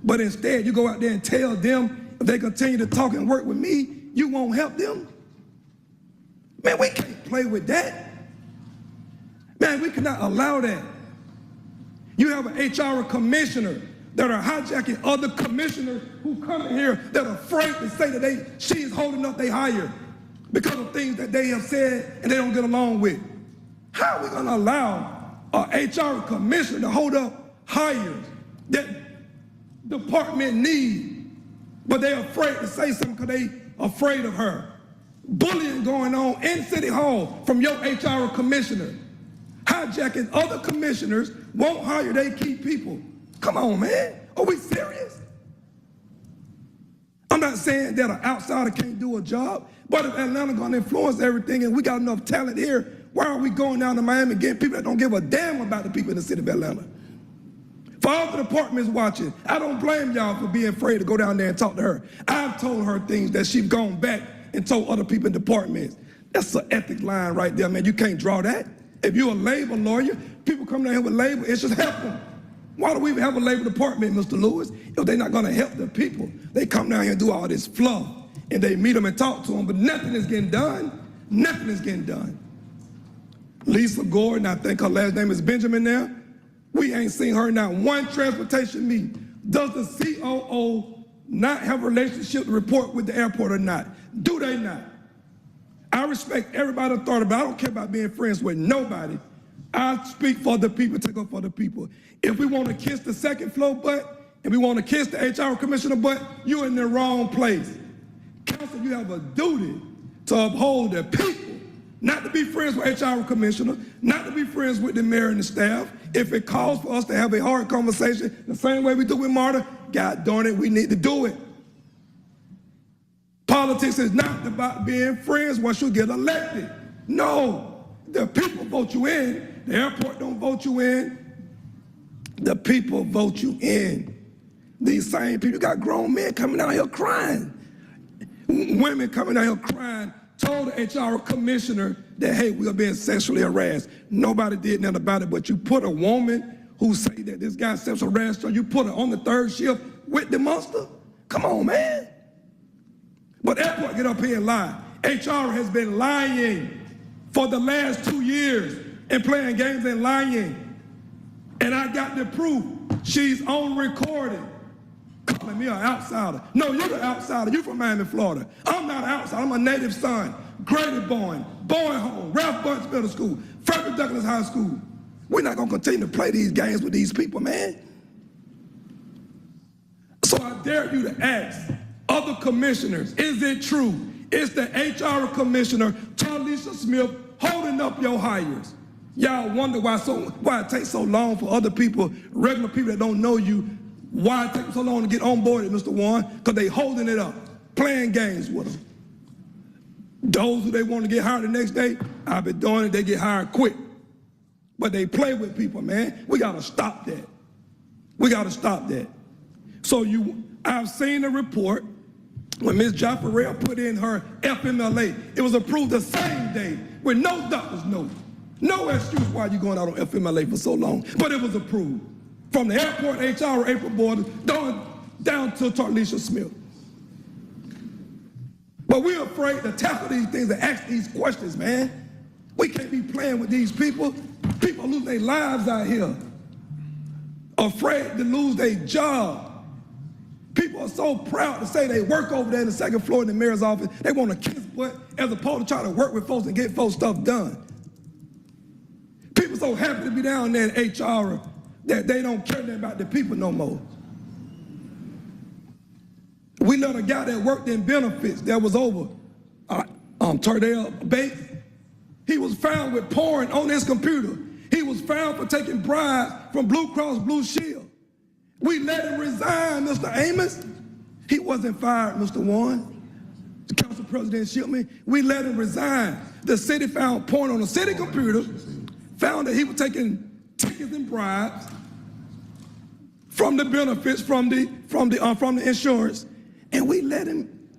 But instead, you go out there and tell them if they continue to talk and work with me, you won't help them? Man, we can't play with that. Man, we cannot allow that. You have an HR commissioner that are hijacking other commissioners who come in here that are afraid to say that she is holding up they hire because of things that they have said and they don't get along with. How are we gonna allow an HR commissioner to hold up hires that department needs, but they're afraid to say something because they afraid of her? Bullying going on in City Hall from your HR commissioner. Hijacking other commissioners, won't hire their key people. Come on, man. Are we serious? I'm not saying that an outsider can't do a job, but if Atlanta gonna influence everything and we got enough talent here, why are we going down to Miami and getting people that don't give a damn about the people in the city of Atlanta? For all the departments watching, I don't blame y'all for being afraid to go down there and talk to her. I've told her things that she's gone back and told other people in departments. That's an ethic line right there, man. You can't draw that. If you're a labor lawyer, people come down here with labor, it should help them. Why do we even have a labor department, Mr. Lewis, if they're not gonna help the people? They come down here and do all this fluff, and they meet them and talk to them, but nothing is getting done. Nothing is getting done. Lisa Gordon, I think her last name is Benjamin now. We ain't seen her not one transportation meeting. Does the COO not have a relationship to report with the airport or not? Do they not? I respect everybody's authority, but I don't care about being friends with nobody. I speak for the people, take up for the people. If we want to kiss the second floor butt and we want to kiss the HR commissioner butt, you're in the wrong place. Council, you have a duty to uphold the people, not to be friends with HR commissioner, not to be friends with the mayor and the staff. If it calls for us to have a hard conversation, the same way we do with MARTA, God darn it, we need to do it. Politics is not about being friends once you get elected. No, the people vote you in, The airport don't vote you in. The people vote you in. These same people, got grown men coming out here crying. Women coming out here crying, told the HR commissioner that, hey, we are being sexually harassed. Nobody did nothing about it, but you put a woman who say that this guy sexually harassed her, you put her on the third shift with the monster? Come on, man. But airport get up here and lie. HR has been lying for the last 2 years and playing games and lying. And I got the proof. She's on recording. Calling me an outsider. No, you're the outsider. You're from Miami, Florida. I'm not an outsider. I'm a native son. Grady Bowen, Bowen Home, Ralph Bunch Middle School, Frederick Douglass High School. We're not going to continue to play these games with these people, man. So I dare you to ask other commissioners, is it true? Is the HR commissioner, Tarlisha Smith, holding up your hires? Y'all wonder why it takes so long for other people, regular people that don't know you, why it takes so long to get on board, Mr. Warren? Because they holding it up, playing games with them. Those who they want to get hired the next day, I've been doing it, they get hired quick. But they play with people, man. We got to stop that. We got to stop that. So I've seen the report when Ms. Jaffarel put in her FMLA. It was approved the same day with no doctor's note. No excuse why you're going out on FMLA for so long, but it was approved. From the airport HR April board down to Tarlisha Smith. But we're afraid to tackle these things and ask these questions, man. We can't be playing with these people. People lose their lives out here. Afraid to lose their job. People are so proud to say they work over there in the second floor in the mayor's office. They want to kiss butt as opposed to try to work with folks and get folks stuff done. People so happy to be down there in HR that they don't care about the people no more. We let a guy that worked in benefits that was over, Tardell Bates, he was found with porn on his computer. He was found for taking bribes from Blue Cross Blue Shield. We let him resign, Mr. Amos. He wasn't fired, Mr. Warren. The Council President Shipman, we let him resign. The city found porn on the city computer, found that he was taking tickets and bribes from the benefits, from the insurance, and we let him,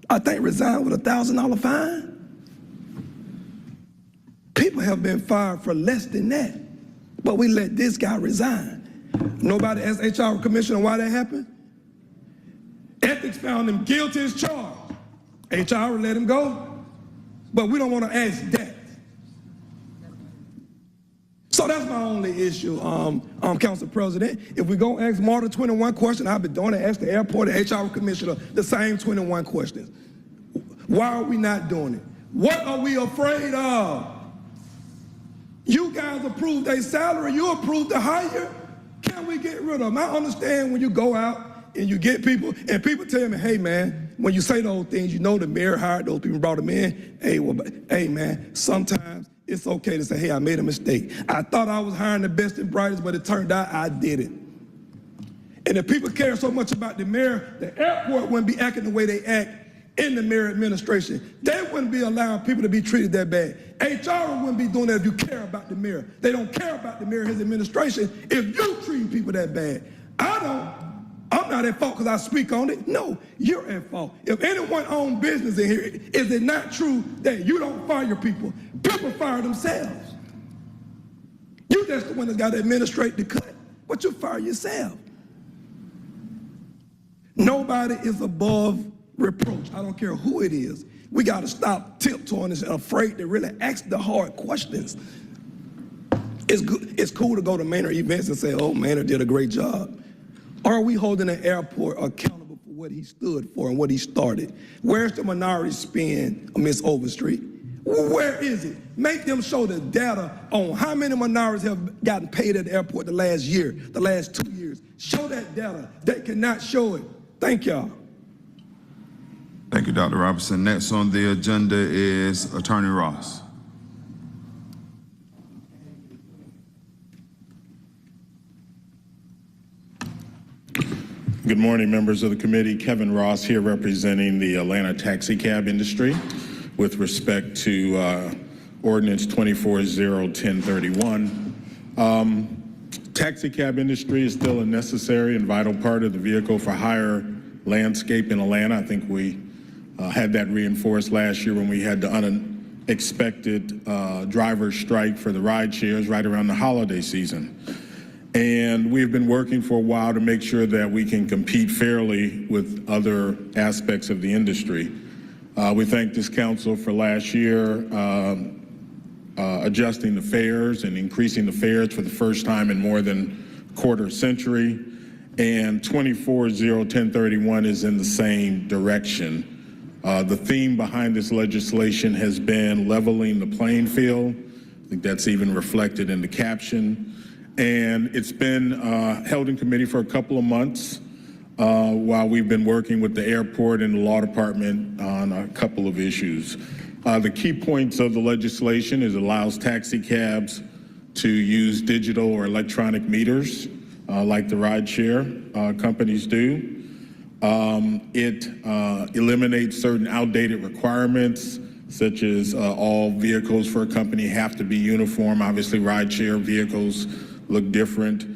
I think, resign with a $1,000 fine. People have been fired for less than that, but we let this guy resign. Nobody asked HR commissioner why that happened. Ethics found him guilty as charged. HR let him go, but we don't want to ask that. So that's my only issue, Council President. If we go ask MARTA 21 questions, I've been doing it, ask the airport and HR commissioner the same 21 questions. Why are we not doing it? What are we afraid of? You guys approved a salary, you approved the hire. Can we get rid of them? I understand when you go out and you get people, and people tell me, hey man, when you say those things, you know the mayor hired those people, brought them in. Hey man, sometimes it's okay to say, hey, I made a mistake. I thought I was hiring the best and brightest, but it turned out I didn't. And if people care so much about the mayor, the airport wouldn't be acting the way they act in the mayor administration. They wouldn't be allowing people to be treated that bad. HR wouldn't be doing that if you care about the mayor. They don't care about the mayor and his administration if you treat people that bad. I'm not at fault because I speak on it. No, you're at fault. If anyone owns business in here, is it not true that you don't fire people? People fire themselves. You just the one that's got to administrate the cut, but you fire yourself. Nobody is above reproach. I don't care who it is. We got to stop tiptoeing and afraid to really ask the hard questions. It's cool to go to Maynard events and say, oh, Maynard did a great job. Are we holding the airport accountable for what he stood for and what he started? Where's the minority spend, Ms. Overstreet? Where is it? Make them show the data on how many minorities have gotten paid at the airport the last year, the last 2 years. Show that data. They cannot show it. Thank y'all. Thank you, Dr. Robertson. Next on the agenda is Attorney Ross. Good morning, members of the committee. Kevin Ross here representing the Atlanta taxi cab industry with respect to ordinance 24-0-1031. Taxi cab industry is still a necessary and vital part of the vehicle for hire landscape in Atlanta. I think we had that reinforced last year when we had the unexpected driver strike for the ride shares right around the holiday season. And we've been working for a while to make sure that we can compete fairly with other aspects of the industry. We thank this council for last year adjusting the fares and increasing the fares for the first time in more than a quarter century. And 24-0-1031 is in the same direction. The theme behind this legislation has been leveling the playing field. I think that's even reflected in the caption. And it's been held in committee for a couple of months while we've been working with the airport and the law department on a couple of issues. The key points of the legislation is it allows taxi cabs to use digital or electronic meters like the rideshare companies do. It eliminates certain outdated requirements, such as all vehicles for a company have to be uniform. Obviously, rideshare vehicles look different.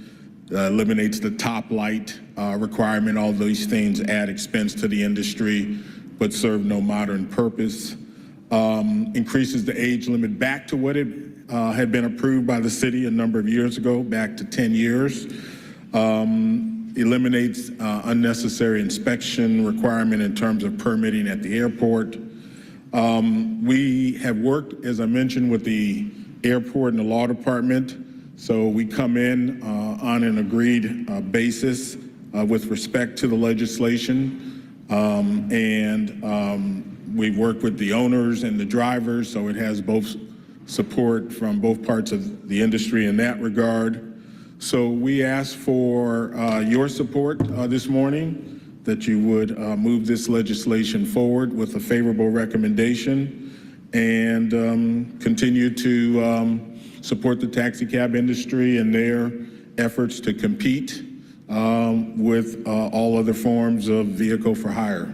Eliminates the top light requirement. All these things add expense to the industry, but serve no modern purpose. Increases the age limit back to what it had been approved by the city a number of years ago, back to 10 years. Eliminates unnecessary inspection requirement in terms of permitting at the airport. We have worked, as I mentioned, with the airport and the law department. So we come in on an agreed basis with respect to the legislation. We've worked with the owners and the drivers, so it has both support from both parts of the industry in that regard. So we ask for your support this morning, that you would move this legislation forward with a favorable recommendation and continue to support the taxi cab industry and their efforts to compete with all other forms of vehicle for hire.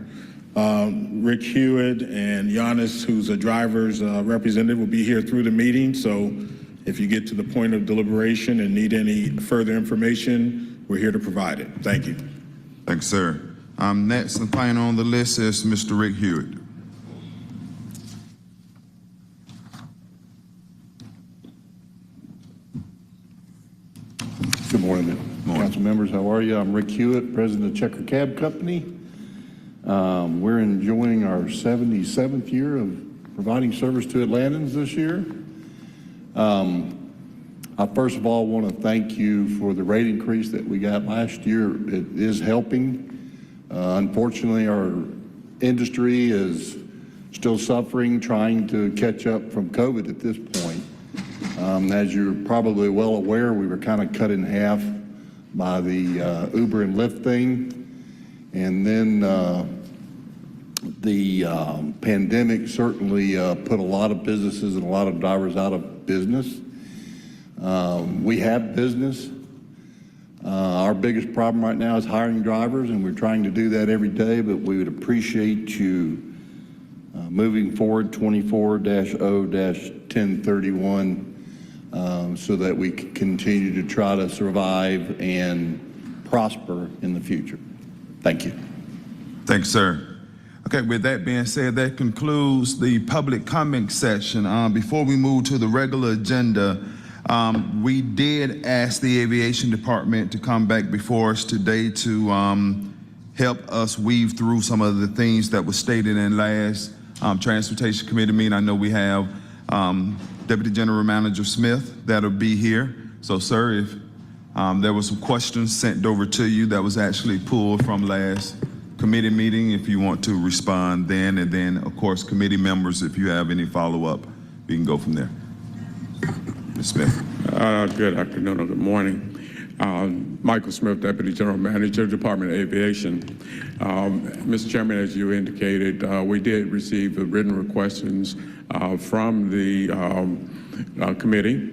Rick Hewitt and Giannis, who's a driver's representative, will be here through the meeting. So if you get to the point of deliberation and need any further information, we're here to provide it. Thank you. Thanks, sir. Next and final on the list is Mr. Rick Hewitt. Good morning, council members. How are you? I'm Rick Hewitt, president of Checker Cab Company. We're enjoying our 77th year of providing service to Atlantans this year. I first of all want to thank you for the rate increase that we got last year. It is helping. Unfortunately, our industry is still suffering, trying to catch up from COVID at this point. As you're probably well aware, we were kind of cut in half by the Uber and Lyft thing. And then the pandemic certainly put a lot of businesses and a lot of drivers out of business. We have business. Our biggest problem right now is hiring drivers, and we're trying to do that every day, but we would appreciate you moving forward 24-0-1031 so that we can continue to try to survive and prosper in the future. Thank you. Thanks, sir. Okay, with that being said, that concludes the public comment section. Before we move to the regular agenda, we did ask the Aviation Department to come back before us today to help us weave through some of the things that were stated in last Transportation Committee meeting. I know we have Deputy General Manager Smith that'll be here. So, sir, if there were some questions sent over to you that was actually pulled from last committee meeting, if you want to respond then, and then, of course, committee members, if you have any follow-up, we can go from there. Ms. Smith. Good afternoon or good morning. Michael Smith, Deputy General Manager, Department of Aviation. Mr. Chairman, as you indicated, we did receive the written questions from the committee,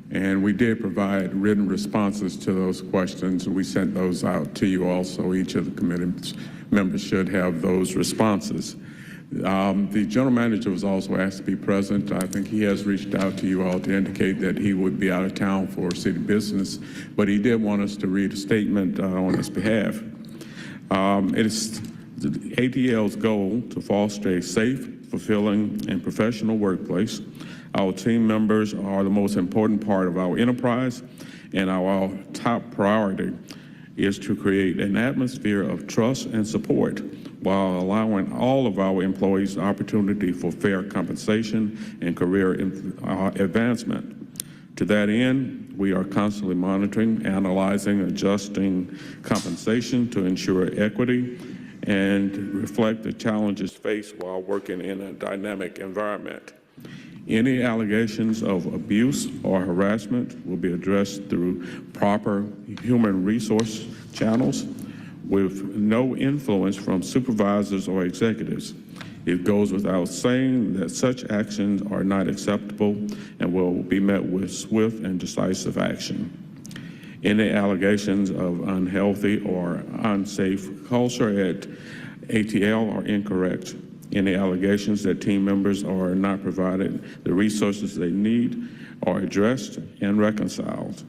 and we did provide written responses to those questions, and we sent those out to you also. Each of the committee members should have those responses. The general manager was also asked to be present. I think he has reached out to you all to indicate that he would be out of town for city business, but he did want us to read a statement on his behalf. It is the ATL's goal to foster a safe, fulfilling, and professional workplace. Our team members are the most important part of our enterprise, and our top priority is to create an atmosphere of trust and support while allowing all of our employees the opportunity for fair compensation and career advancement. To that end, we are constantly monitoring, analyzing, adjusting compensation to ensure equity and reflect the challenges faced while working in a dynamic environment. Any allegations of abuse or harassment will be addressed through proper human resource channels with no influence from supervisors or executives. It goes without saying that such actions are not acceptable and will be met with swift and decisive action. Any allegations of unhealthy or unsafe culture at ATL are incorrect. Any allegations that team members are not provided the resources they need are addressed and reconciled.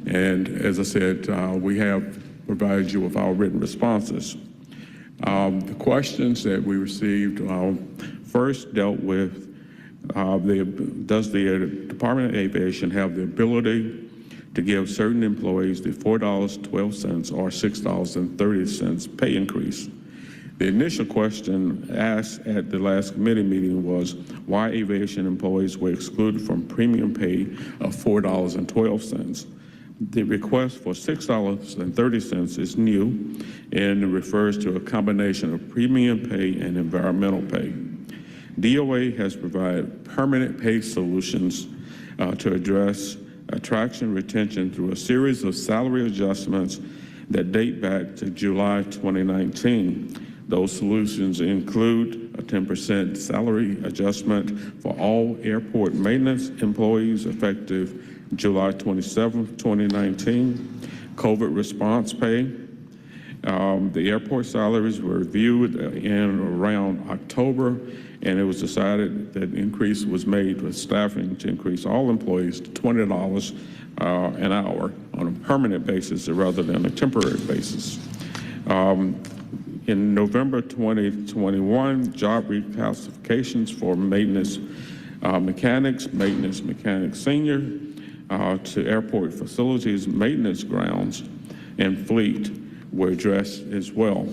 And as I said, we have provided you with our written responses. The questions that we received first dealt with does the Department of Aviation have the ability to give certain employees the $4.12 or $6.30 pay increase? The initial question asked at the last committee meeting was why aviation employees were excluded from premium pay of $4.12. The request for $6.30 is new and refers to a combination of premium pay and environmental pay. DOA has provided permanent pay solutions to address attraction retention through a series of salary adjustments that date back to July 2019. Those solutions include a 10% salary adjustment for all airport maintenance employees effective July 27, 2019, COVID response pay. The airport salaries were reviewed in around October, and it was decided that increase was made with staffing to increase all employees to $20 an hour on a permanent basis rather than a temporary basis. In November 2021, job reclassifications for maintenance mechanics, maintenance mechanic senior, to airport facilities, maintenance grounds, and fleet were addressed as well.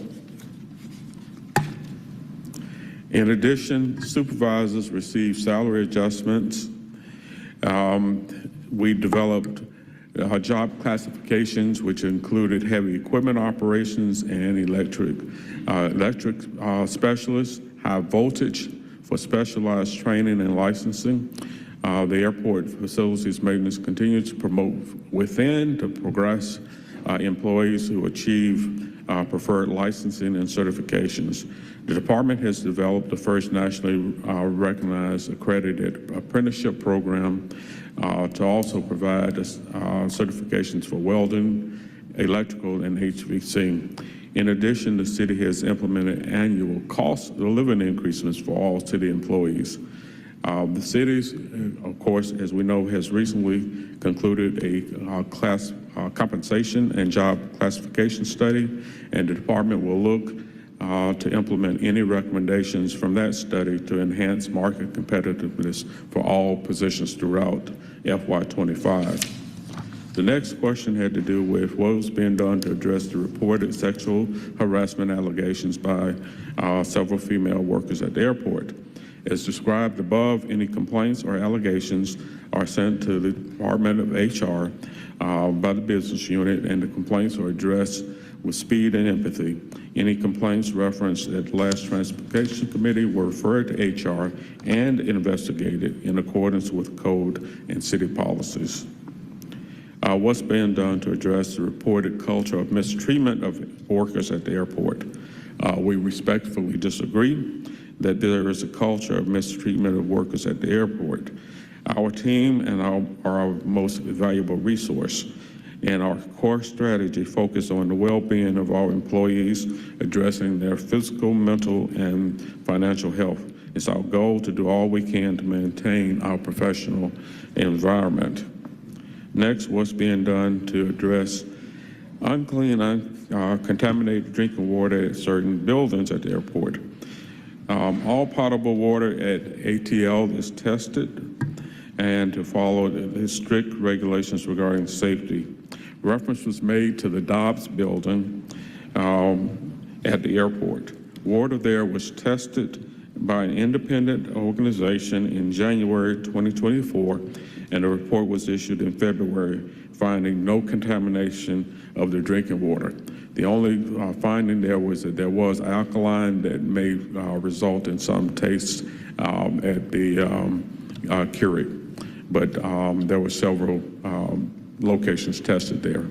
In addition, supervisors received salary adjustments. We developed job classifications, which included heavy equipment operations and electric specialists, high voltage for specialized training and licensing. The airport facilities maintenance continues to promote within to progress employees who achieve preferred licensing and certifications. The department has developed the first nationally recognized accredited apprenticeship program to also provide certifications for welding, electrical, and HVAC. In addition, the city has implemented annual cost of living increases for all city employees. The cities, of course, as we know, has recently concluded a compensation and job classification study, and the department will look to implement any recommendations from that study to enhance market competitiveness for all positions throughout FY25. The next question had to do with what was being done to address the reported sexual harassment allegations by several female workers at the airport. As described above, any complaints or allegations are sent to the Department of HR by the business unit, and the complaints are addressed with speed and empathy. Any complaints referenced at the last Transportation Committee were referred to HR and investigated in accordance with code and city policies. What's being done to address the reported culture of mistreatment of workers at the airport? We respectfully disagree that there is a culture of mistreatment of workers at the airport. Our team and our most valuable resource. and our core strategy focused on the well-being of our employees, addressing their physical, mental, and financial health. It's our goal to do all we can to maintain our professional environment. Next, what's being done to address unclean, contaminated drinking water at certain buildings at the airport. All potable water at ATL is tested and to follow the strict regulations regarding safety. Reference was made to the Dobbs building at the airport. Water there was tested by an independent organization in January 2024, and a report was issued in February finding no contamination of the drinking water. The only finding there was that there was alkaline that may result in some taste at the Keurig, but there were several locations tested there.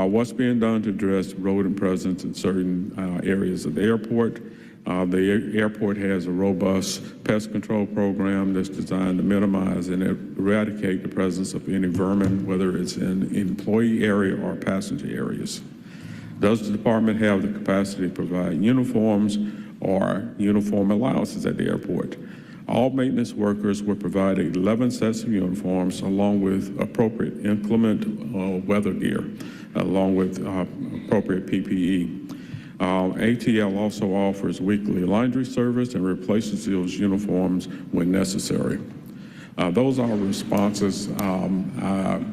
What's being done to address rodent presence in certain areas of the airport? The airport has a robust pest control program that's designed to minimize and eradicate the presence of any vermin, whether it's in employee area or passenger areas. Does the department have the capacity to provide uniforms or uniform allowances at the airport? All maintenance workers were provided 11 sets of uniforms along with appropriate inclement weather gear, along with appropriate PPE. ATL also offers weekly laundry service and replaces those uniforms when necessary. Those are responses.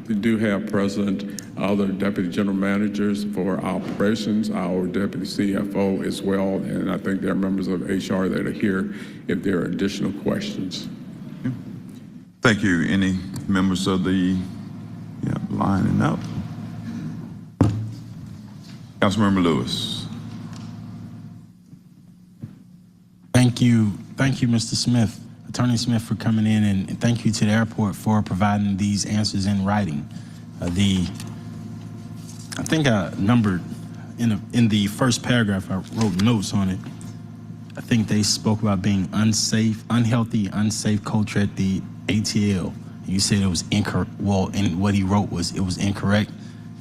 We do have present other deputy general managers for operations, our deputy CFO as well, and I think there are members of HR that are here if there are additional questions. Thank you. Any members of the, lining up? Councilmember Lewis. Thank you, Mr. Smith, Attorney Smith, for coming in, and thank you to the airport for providing these answers in writing. I think I numbered in the first paragraph. I wrote notes on it. I think they spoke about being unhealthy, unsafe culture at the ATL. You said it was incorrect. Well, and what he wrote was it was incorrect.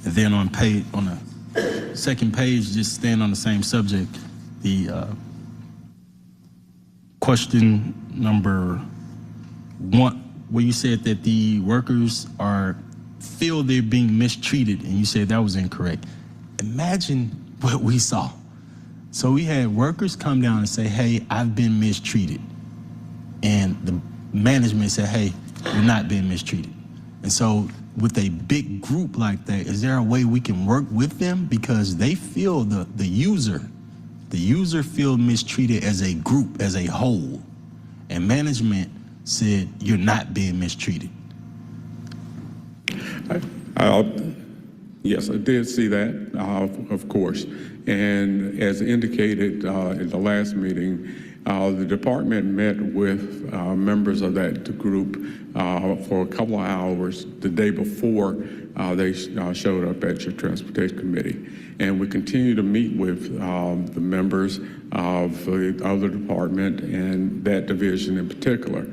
And then on the second page, just staying on the same subject, the question number 1, where you said that the workers feel they're being mistreated, and you said that was incorrect. Imagine what we saw. So we had workers come down and say, hey, I've been mistreated. And the management said, hey, you're not being mistreated. And so with a big group like that, is there a way we can work with them? Because they feel the user feel mistreated as a group, as a whole. And management said, you're not being mistreated. Yes, I did see that, of course. And as indicated in the last meeting, the department met with members of that group for a couple of hours the day before they showed up at your transportation committee. And we continue to meet with the members of the other department and that division in particular.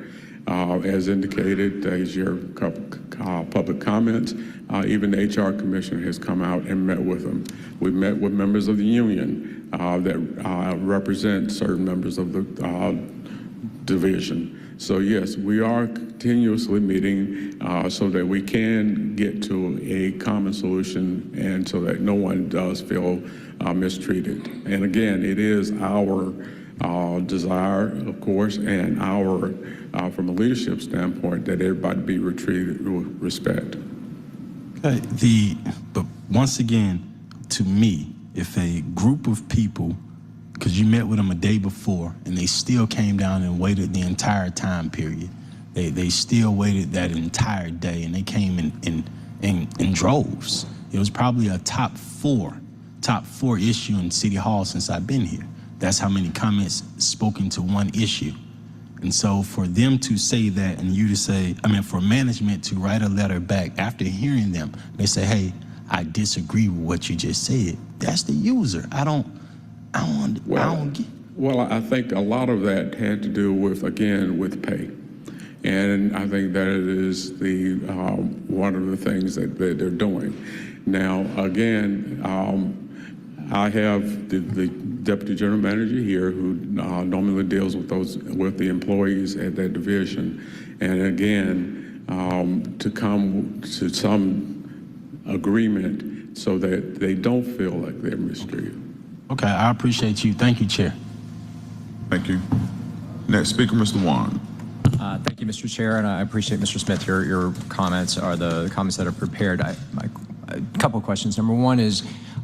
As indicated, as your public comments, even the HR commissioner has come out and met with them. We met with members of the union that represent certain members of the division. So yes, we are continuously meeting so that we can get to a common solution and so that no one does feel mistreated. And again, it is our desire, of course, and our, from a leadership standpoint, that everybody be treated with respect. Okay, but once again, to me, if a group of people, because you met with them a day before, and they still came down and waited the entire time period, they still waited that entire day, and they came in droves. It was probably a top four issue in City Hall since I've been here. That's how many comments spoken to one issue. And so for them to say that and you to say, for management to write a letter back after hearing them, they say, hey, I disagree with what you just said. That's the user. I don't get. Well, I think a lot of that had to do with, again, with pay. And I think that is the one of the things that they're doing. Now, again, I have the deputy general manager here who normally deals with the employees at that division. And again, to come to some agreement so that they don't feel like they're mistreated. Okay, I appreciate you. Thank you, Chair. Thank you. Next speaker, Mr. Wan. Thank you, Mr. Chair, and I appreciate, Mr. Smith, your comments are the comments that are prepared. A couple of questions. Number one is,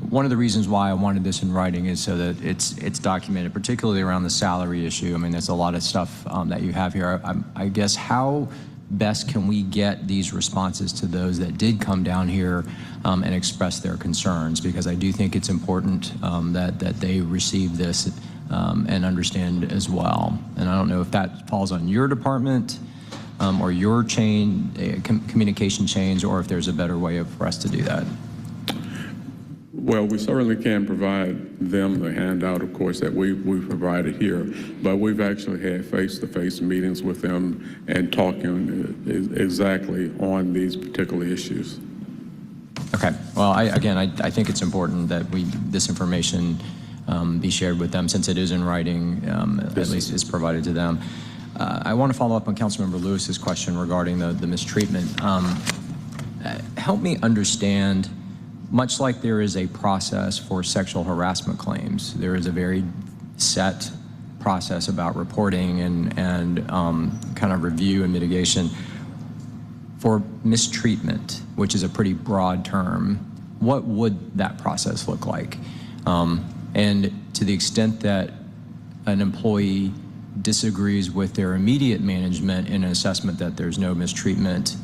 one of the reasons why I wanted this in writing is so that it's documented, particularly around the salary issue. I mean, there's a lot of stuff that you have here. I guess how best can we get these responses to those that did come down here and express their concerns? Because I do think it's important that they receive this and understand as well. And I don't know if that falls on your department or your communication chains, or if there's a better way for us to do that. Well, we certainly can provide them the handout, of course, that we've provided here, but we've actually had face-to-face meetings with them and talking exactly on these particular issues. Okay. Well, I think it's important that this information be shared with them, since it is in writing, at least is provided to them. I want to follow up on Councilmember Lewis's question regarding the mistreatment. Help me understand. Much like there is a process for sexual harassment claims, there is a very set process about reporting and kind of review and mitigation. For mistreatment, which is a pretty broad term, what would that process look like? And to the extent that an employee disagrees with their immediate management in an assessment that there's no mistreatment,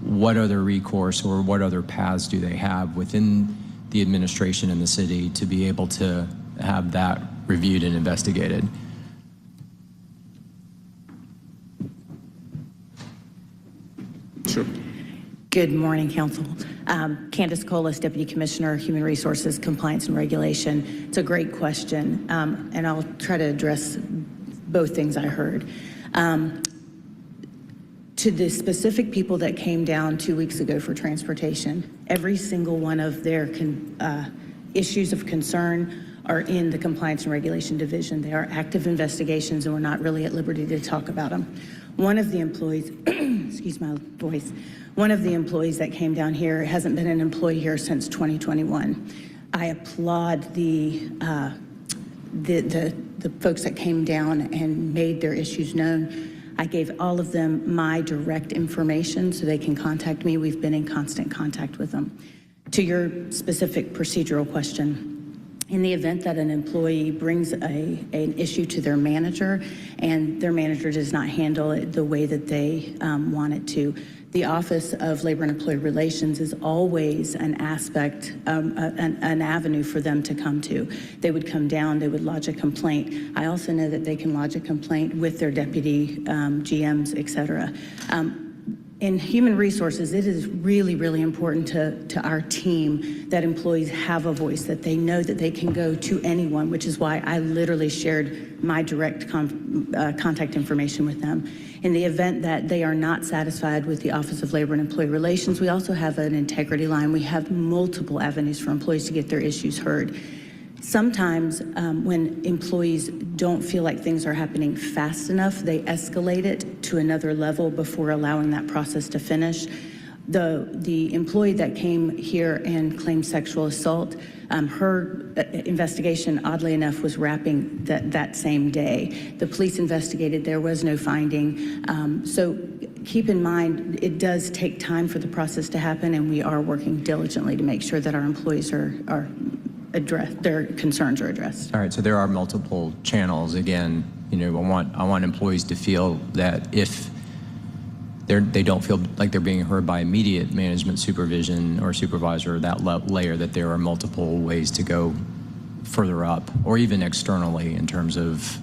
what other recourse or what other paths do they have within the administration in the city to be able to have that reviewed and investigated? Sure. Good morning, Council. Candace Colas, Deputy Commissioner, Human Resources, Compliance and Regulation. It's a great question, and I'll try to address both things I heard. To the specific people that came down 2 weeks ago for transportation, every single one of their issues of concern are in the Compliance and Regulation Division. They are active investigations, and we're not really at liberty to talk about them. One of the employees, excuse my voice, one of the employees that came down here hasn't been an employee here since 2021. I applaud the folks that came down and made their issues known. I gave all of them my direct information so they can contact me. We've been in constant contact with them. To your specific procedural question, in the event that an employee brings an issue to their manager and their manager does not handle it the way that they want it to, the Office of Labor and Employee Relations is always an aspect, an avenue for them to come to. They would come down, they would lodge a complaint. I also know that they can lodge a complaint with their deputy GMs, et cetera. In human resources, it is really, really important to our team that employees have a voice, that they know that they can go to anyone, which is why I literally shared my direct contact information with them. In the event that they are not satisfied with the Office of Labor and Employee Relations, we also have an integrity line. We have multiple avenues for employees to get their issues heard. Sometimes when employees don't feel like things are happening fast enough, they escalate it to another level before allowing that process to finish. The employee that came here and claimed sexual assault, her investigation, oddly enough, was wrapping that same day. The police investigated, there was no finding. So keep in mind, it does take time for the process to happen, and we are working diligently to make sure that our employees are addressed, their concerns are addressed. All right, so there are multiple channels. Again, I want employees to feel that if they don't feel like they're being heard by immediate management supervision or supervisor, that layer, that there are multiple ways to go further up, or even externally in terms of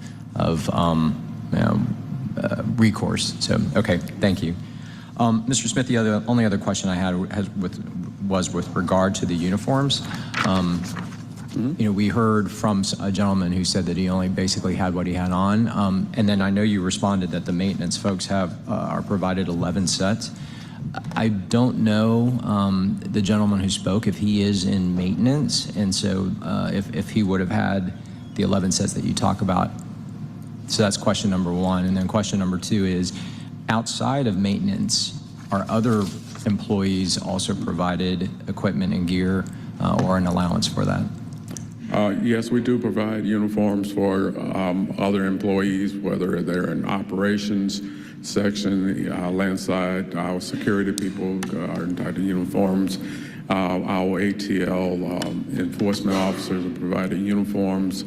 recourse. So, okay, thank you. Mr. Smith, the only other question I had was with regard to the uniforms. We heard from a gentleman who said that he only basically had what he had on. And then I know you responded that the maintenance folks are provided 11 sets. I don't know the gentleman who spoke if he is in maintenance, and so if he would have had the 11 sets that you talk about. So that's question number one. And then question number two is, outside of maintenance, are other employees also provided equipment and gear or an allowance for that? Yes, we do provide uniforms for other employees, whether they're in operations section, landside, our security people are entitled to uniforms. Our ATL enforcement officers are provided uniforms,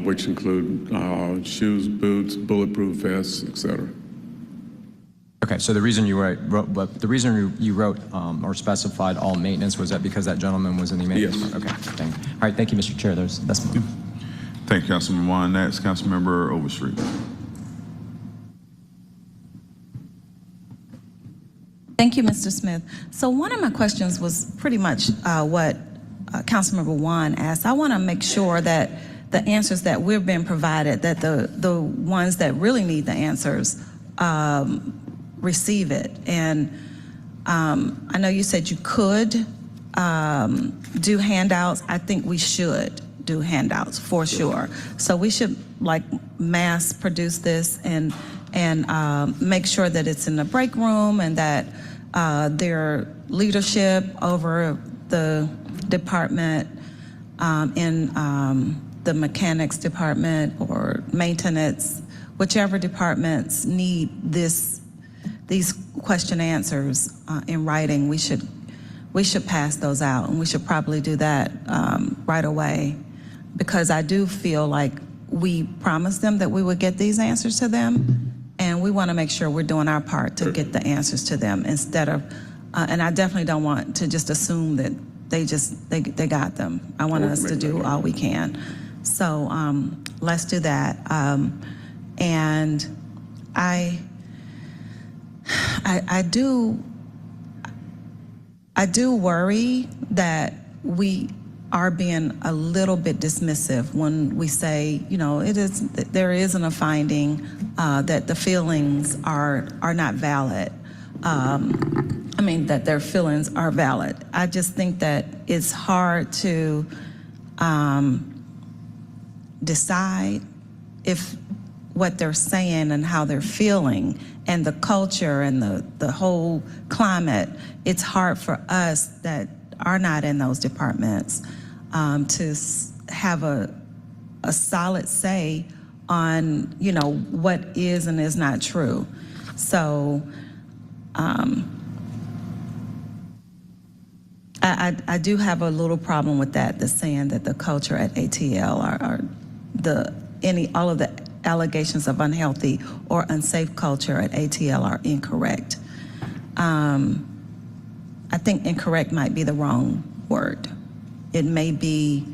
which include shoes, boots, bulletproof vests, etc. Okay, so the reason you wrote or specified all maintenance was that because that gentleman was in the maintenance? Yes. Okay, thank you. All right, thank you, Mr. Chair. That's my. Thank you, Councilman Juan. Next, Councilmember Overstreet. Thank you, Mr. Smith. So one of my questions was pretty much what Councilmember Juan asked. I want to make sure that the answers that we're being provided, that the ones that really need the answers receive it. And I know you said you could do handouts. I think we should do handouts for sure. So we should mass produce this and make sure that it's in the break room and that their leadership over the department in the mechanics department or maintenance, whichever departments need these question answers in writing, we should pass those out, and we should probably do that right away, because I do feel like we promised them that we would get these answers to them, and we want to make sure we're doing our part to get the answers to them instead of, and I definitely don't want to just assume that they got them. I want us to do all we can. So let's do that. And I do worry that we are being a little bit dismissive when we say, there isn't a finding that the feelings are not valid. That their feelings are valid. I just think that it's hard to decide if what they're saying and how they're feeling and the culture and the whole climate, it's hard for us that are not in those departments to have a solid say on, what is and is not true. So I do have a little problem with that, the saying that the culture at ATL all of the allegations of unhealthy or unsafe culture at ATL are incorrect. I think incorrect might be the wrong word. It may be,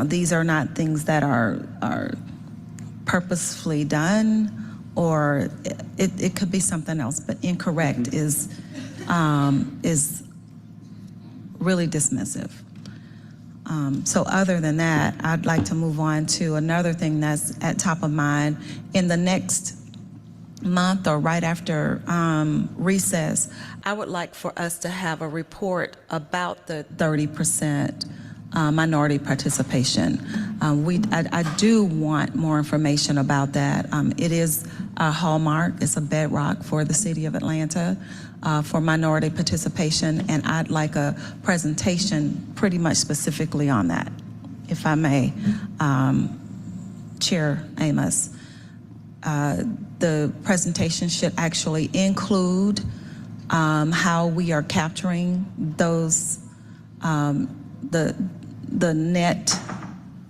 these are not things that are purposefully done, or it could be something else, but incorrect is really dismissive. So other than that, I'd like to move on to another thing that's at top of mind. In the next month or right after recess, I would like for us to have a report about the 30% minority participation. I do want more information about that. It is a hallmark, it's a bedrock for the city of Atlanta for minority participation, and I'd like a presentation pretty much specifically on that, if I may, Chair Amos. The presentation should actually include how we are capturing those, the net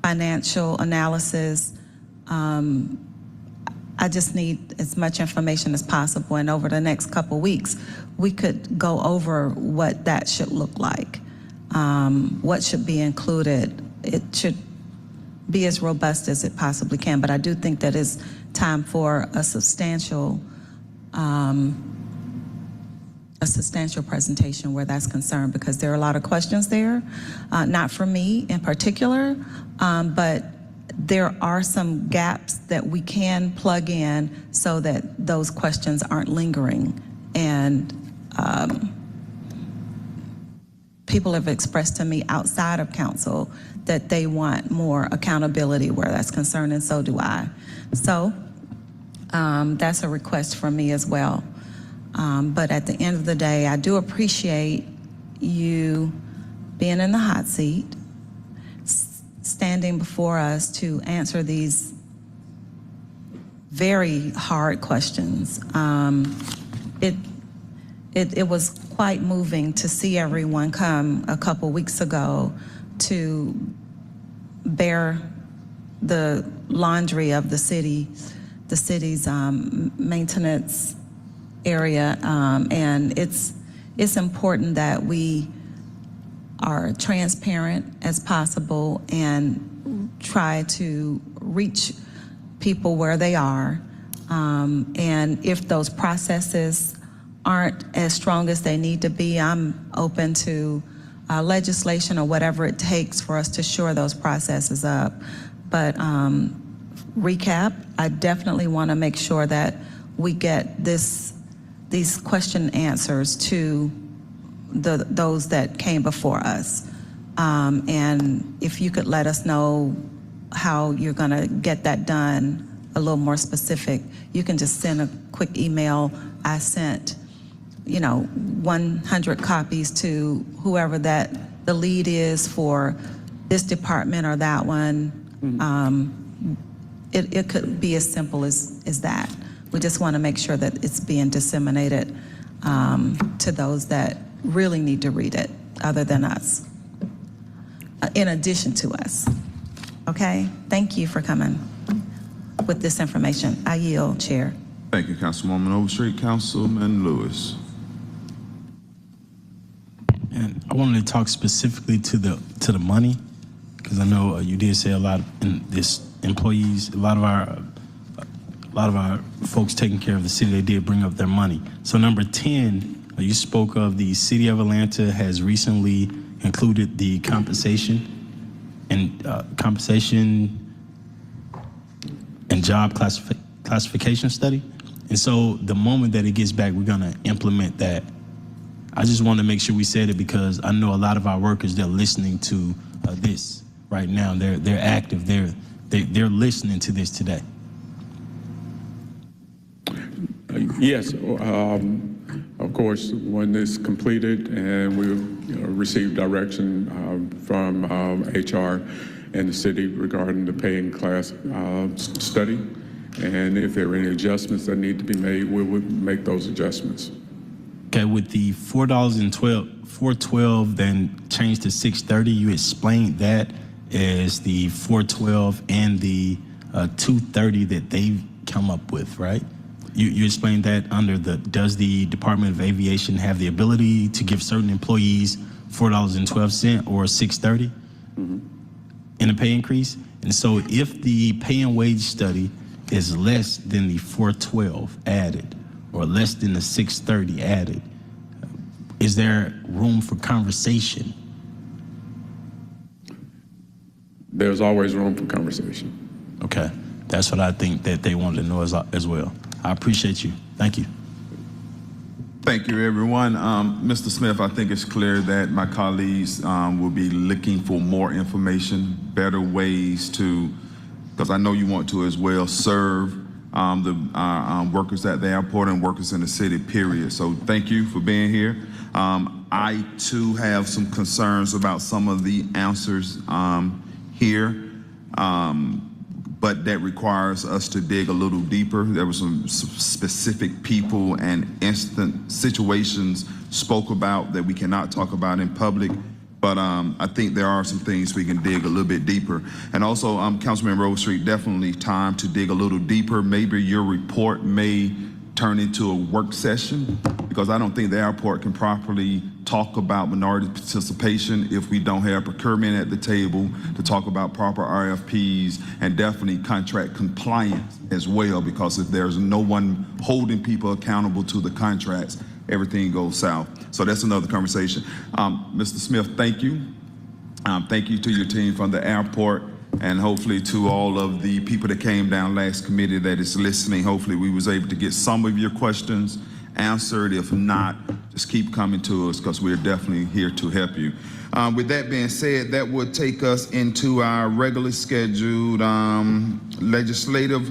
financial analysis. I just need as much information as possible, and over the next couple weeks, we could go over what that should look like, what should be included. It should be as robust as it possibly can, but I do think that it's time for a substantial a substantial presentation where that's concerned, because there are a lot of questions there, not for me in particular, but there are some gaps that we can plug in so that those questions aren't lingering. And people have expressed to me outside of council that they want more accountability where that's concerned, and so do I. So that's a request from me as well. But at the end of the day, I do appreciate you being in the hot seat, standing before us to answer these very hard questions. It was quite moving to see everyone come a couple weeks ago to bear the laundry of the city's maintenance area, and it's important that we are transparent as possible and try to reach people where they are. And if those processes aren't as strong as they need to be, I'm open to legislation or whatever it takes for us to shore those processes up. But recap, I definitely want to make sure that we get these question answers to those that came before us. And if you could let us know how you're going to get that done a little more specific, you can just send a quick email. I sent 100 copies to whoever the lead is for this department or that one. It could be as simple as that. We just want to make sure that it's being disseminated to those that really need to read it, other than us, in addition to us. Okay? Thank you for coming with this information. I yield, Chair. Thank you, Councilwoman Overstreet. Councilman Lewis. And I wanted to talk specifically to the money, because I know you did say a lot in this employees, a lot of our folks taking care of the city, they did bring up their money. So number 10, you spoke of the city of Atlanta has recently included the compensation and job classification study. And so the moment that it gets back, we're gonna implement that. I just want to make sure we said it, because I know a lot of our workers, they're listening to this right now. They're active. They're listening to this today. Yes, of course, when it's completed and we receive direction from HR and the city regarding the pay and class study, and if there are any adjustments that need to be made, we would make those adjustments. Okay, with the $4.12 then changed to $6.30, you explained that as the $4.12 and the $2.30 that they've come up with, right? You explained that under does the Department of Aviation have the ability to give certain employees $4.12 or $6.30 in a pay increase? And so if the pay and wage study is less than the $4.12 added or less than the $6.30 added, is there room for conversation? There's always room for conversation. Okay, that's what I think that they wanted to know as well. I appreciate you. Thank you. Thank you, everyone. Mr. Smith, I think it's clear that my colleagues will be looking for more information, better ways to, because I know you want to as well, serve the workers at the airport and workers in the city, period. So thank you for being here. I, too, have some concerns about some of the answers here. But that requires us to dig a little deeper. There were some specific people and instant situations spoke about that we cannot talk about in public. But I think there are some things we can dig a little bit deeper. And also, Councilman Overstreet, definitely time to dig a little deeper. Maybe your report may turn into a work session, because I don't think the airport can properly talk about minority participation if we don't have procurement at the table to talk about proper RFPs, and definitely contract compliance as well, because if there's no one holding people accountable to the contracts, everything goes south. So that's another conversation. Mr. Smith, thank you. Thank you to your team from the airport, and hopefully to all of the people that came down last committee that is listening. Hopefully we was able to get some of your questions answered. If not, just keep coming to us because we're definitely here to help you. With that being said, that would take us into our regularly scheduled legislative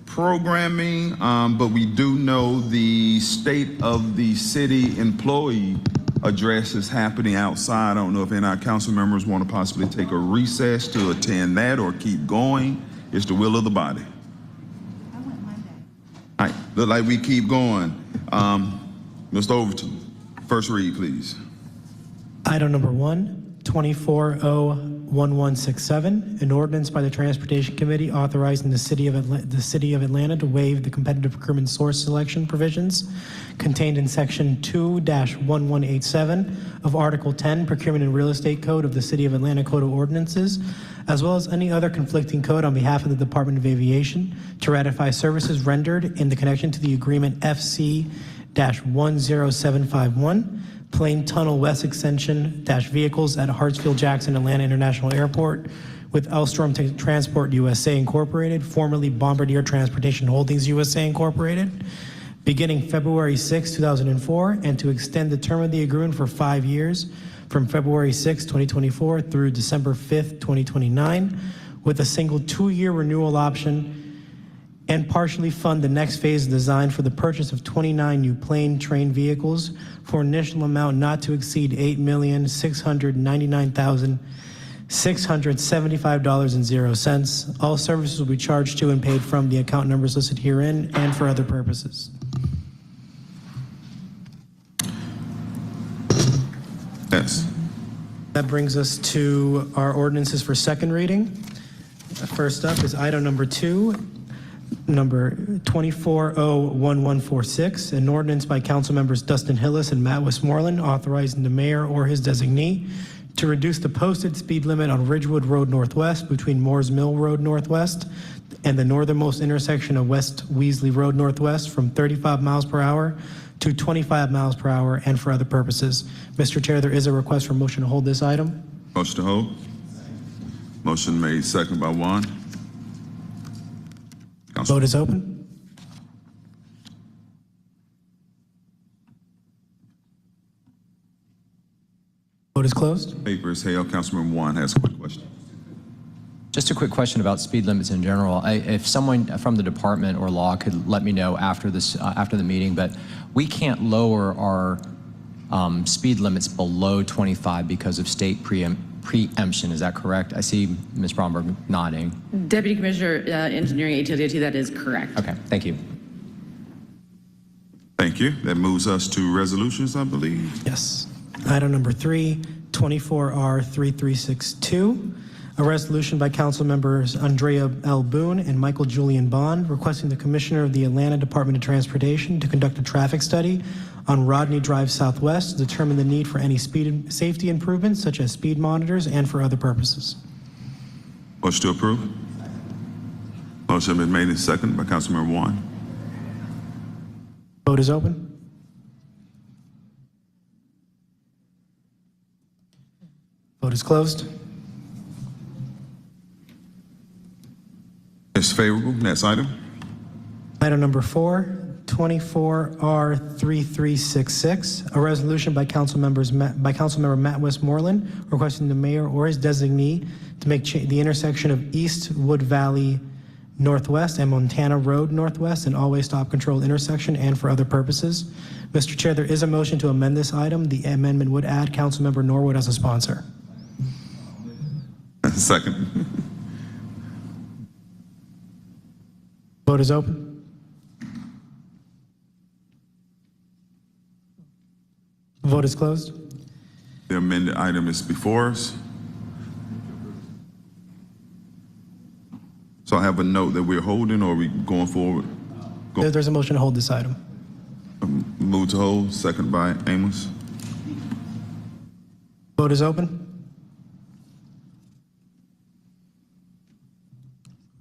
programming, but we do know the State of the City employee address is happening outside. I don't know if any of our council members want to possibly take a recess to attend that or keep going. It's the will of the body. All right, look like we keep going. Mr. Overton, first read, please. Item number 1, 24-01167, an ordinance by the Transportation Committee authorizing the City of Atlanta to waive the competitive procurement source selection provisions contained in Section 2-1187 of Article 10, Procurement and Real Estate Code of the City of Atlanta Code of Ordinances, as well as any other conflicting code on behalf of the Department of Aviation, to ratify services rendered in the connection to the agreement FC-10751, Plain Tunnel West Extension vehicles at Hartsfield-Jackson Atlanta International Airport with Elstrom Transport USA Incorporated, formerly Bombardier Transportation Holdings USA Incorporated, beginning February 6, 2004, and to extend the term of the agreement for 5 years from February 6, 2024 through December 5, 2029, with a single 2-year renewal option, and partially fund the next phase of design for the purchase of 29 new plane train vehicles for an initial amount not to exceed $8,699,675.00. All services will be charged to and paid from the account numbers listed herein and for other purposes. Yes. That brings us to our ordinances for second reading. First up is item number 2, number 24-01146, an ordinance by council members Dustin Hillis and Matt Westmoreland authorizing the mayor or his designee to reduce the posted speed limit on Ridgewood Road Northwest between Moores Mill Road Northwest and the northernmost intersection of West Weasley Road Northwest from 35 miles per hour to 25 miles per hour and for other purposes. Mr. Chair, there is a request for motion to hold this item. Motion to hold. Motion made, second by Juan. Vote is open. Vote is closed. Paper is held. Councilmember Juan has a quick question. Just a quick question about speed limits in general. If someone from the department or law could let me know after this, after the meeting, but we can't lower our speed limits below 25 because of state preemption. Is that correct? I see Ms. Bromberg nodding. Deputy Commissioner, Engineering ATLDOT, that is correct. Okay, thank you. Thank you. That moves us to resolutions, I believe. Yes. Item number 3, 24R3362, a resolution by council members Andrea L. Boone and Michael Julian Bond requesting the Commissioner of the Atlanta Department of Transportation to conduct a traffic study on Rodney Drive Southwest to determine the need for any speed safety improvements such as speed monitors and for other purposes. Motion to approve. Motion been made and seconded by Councilmember Juan. Vote is open. Vote is closed. It's favorable. Next item. Item number 4, 24R3366, a resolution by Councilmember Matt Westmoreland requesting the mayor or his designee to make the intersection of East Wood Valley Northwest and Montana Road Northwest an always stop controlled intersection and for other purposes. Mr. Chair, there is a motion to amend this item. The amendment would add Councilmember Norwood as a sponsor. Second. Vote is open. Vote is closed. The amended item is before us. So I have a note that we're holding, or are we going forward? There's a motion to hold this item. Move to hold, second by Amos. Vote is open.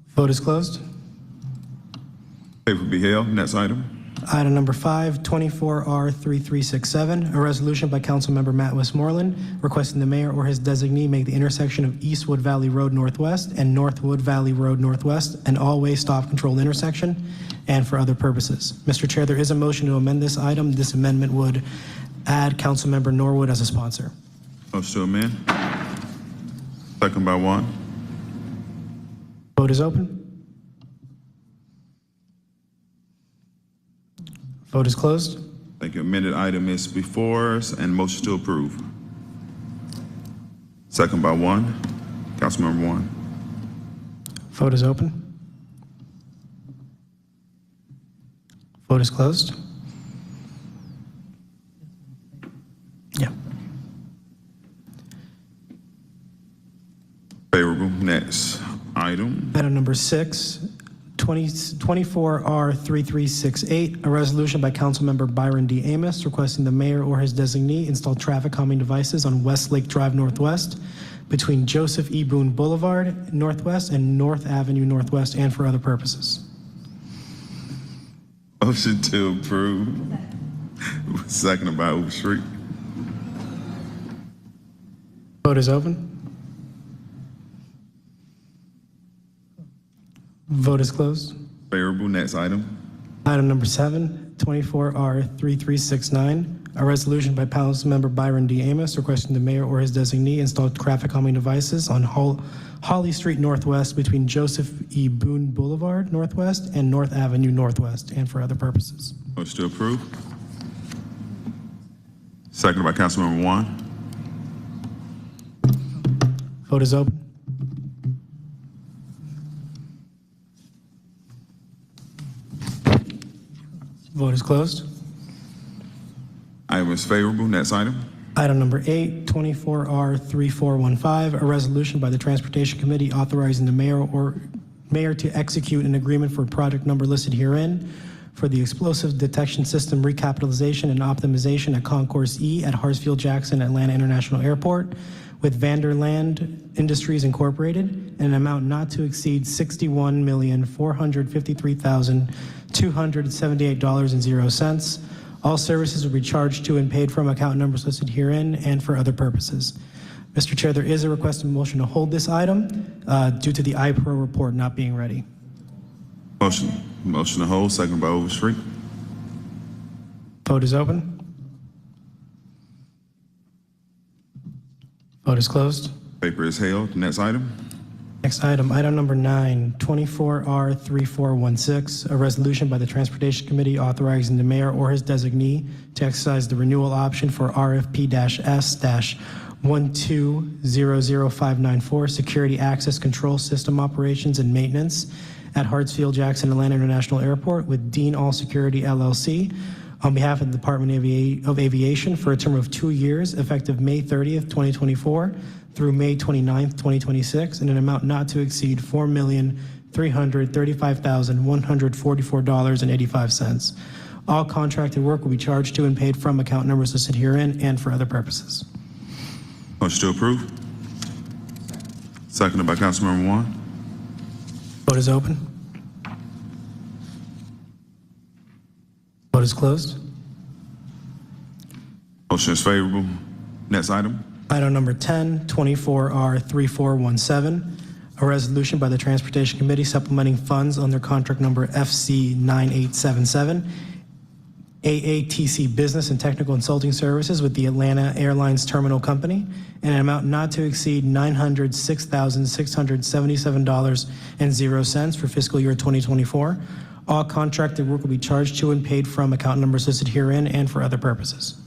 Vote is closed. Paper be held. Next item. Item number 5, 24R3367, a resolution by Councilmember Matt Westmoreland requesting the mayor or his designee make the intersection of Eastwood Valley Road Northwest and Northwood Valley Road Northwest an all-way stop-controlled intersection and for other purposes. Mr. Chair, there is a motion to amend this item. This amendment would add Councilmember Norwood as a sponsor. Motion to amend. Second by Juan. Vote is open. Vote is closed. Thank you. Amended item is before us and motion to approve. Second by Juan. Councilmember Juan. Vote is open. Vote is closed. Yeah. Favorable. Next item. Item number 6, 24R3368, a resolution by Councilmember Byron D. Amos requesting the mayor or his designee install traffic calming devices on Westlake Drive Northwest between Joseph E. Boone Boulevard Northwest and North Avenue Northwest and for other purposes. Motion to approve. Second by Overstreet. Vote is open. Vote is closed. Favorable. Next item. Item number 7, 24R3369, a resolution by Councilmember Byron D. Amos requesting the mayor or his designee install traffic calming devices on Holly Street Northwest between Joseph E. Boone Boulevard Northwest and North Avenue Northwest and for other purposes. Motion to approve. Second by Councilmember Juan. Vote is open. Vote is closed. Item is favorable. Next item. Item number 8, 24R3415, a resolution by the Transportation Committee authorizing the mayor to execute an agreement for project number listed herein for the explosive detection system recapitalization and optimization at Concourse E at Hartsfield-Jackson Atlanta International Airport with Vanderland Industries Incorporated in an amount not to exceed $61,453,278.00. All services will be charged to and paid from account numbers listed herein and for other purposes. Mr. Chair, there is a requested motion to hold this item due to the iPro report not being ready. Motion to hold. Second by Overstreet. Vote is open. Vote is closed. Paper is held. Next item. Next item, item number 9, 24R3416, a resolution by the Transportation Committee authorizing the mayor or his designee to exercise the renewal option for RFP-S-1200594 Security Access Control System Operations and Maintenance at Hartsfield-Jackson Atlanta International Airport with Dean All Security LLC on behalf of the Department of Aviation for a term of 2 years, effective May 30th, 2024 through May 29th, 2026, in an amount not to exceed $4,335,144.85. All contracted work will be charged to and paid from account numbers listed herein and for other purposes. Motion to approve. Seconded by Councilmember Juan. Vote is open. Vote is closed. Motion is favorable. Next item. Item number 10, 24R3417, a resolution by the Transportation Committee supplementing funds under contract number FC9877, AATC Business and Technical Consulting Services with the Atlanta Airlines Terminal Company in an amount not to exceed $906,677.00 for fiscal year 2024. All contracted work will be charged to and paid from account numbers listed herein and for other purposes.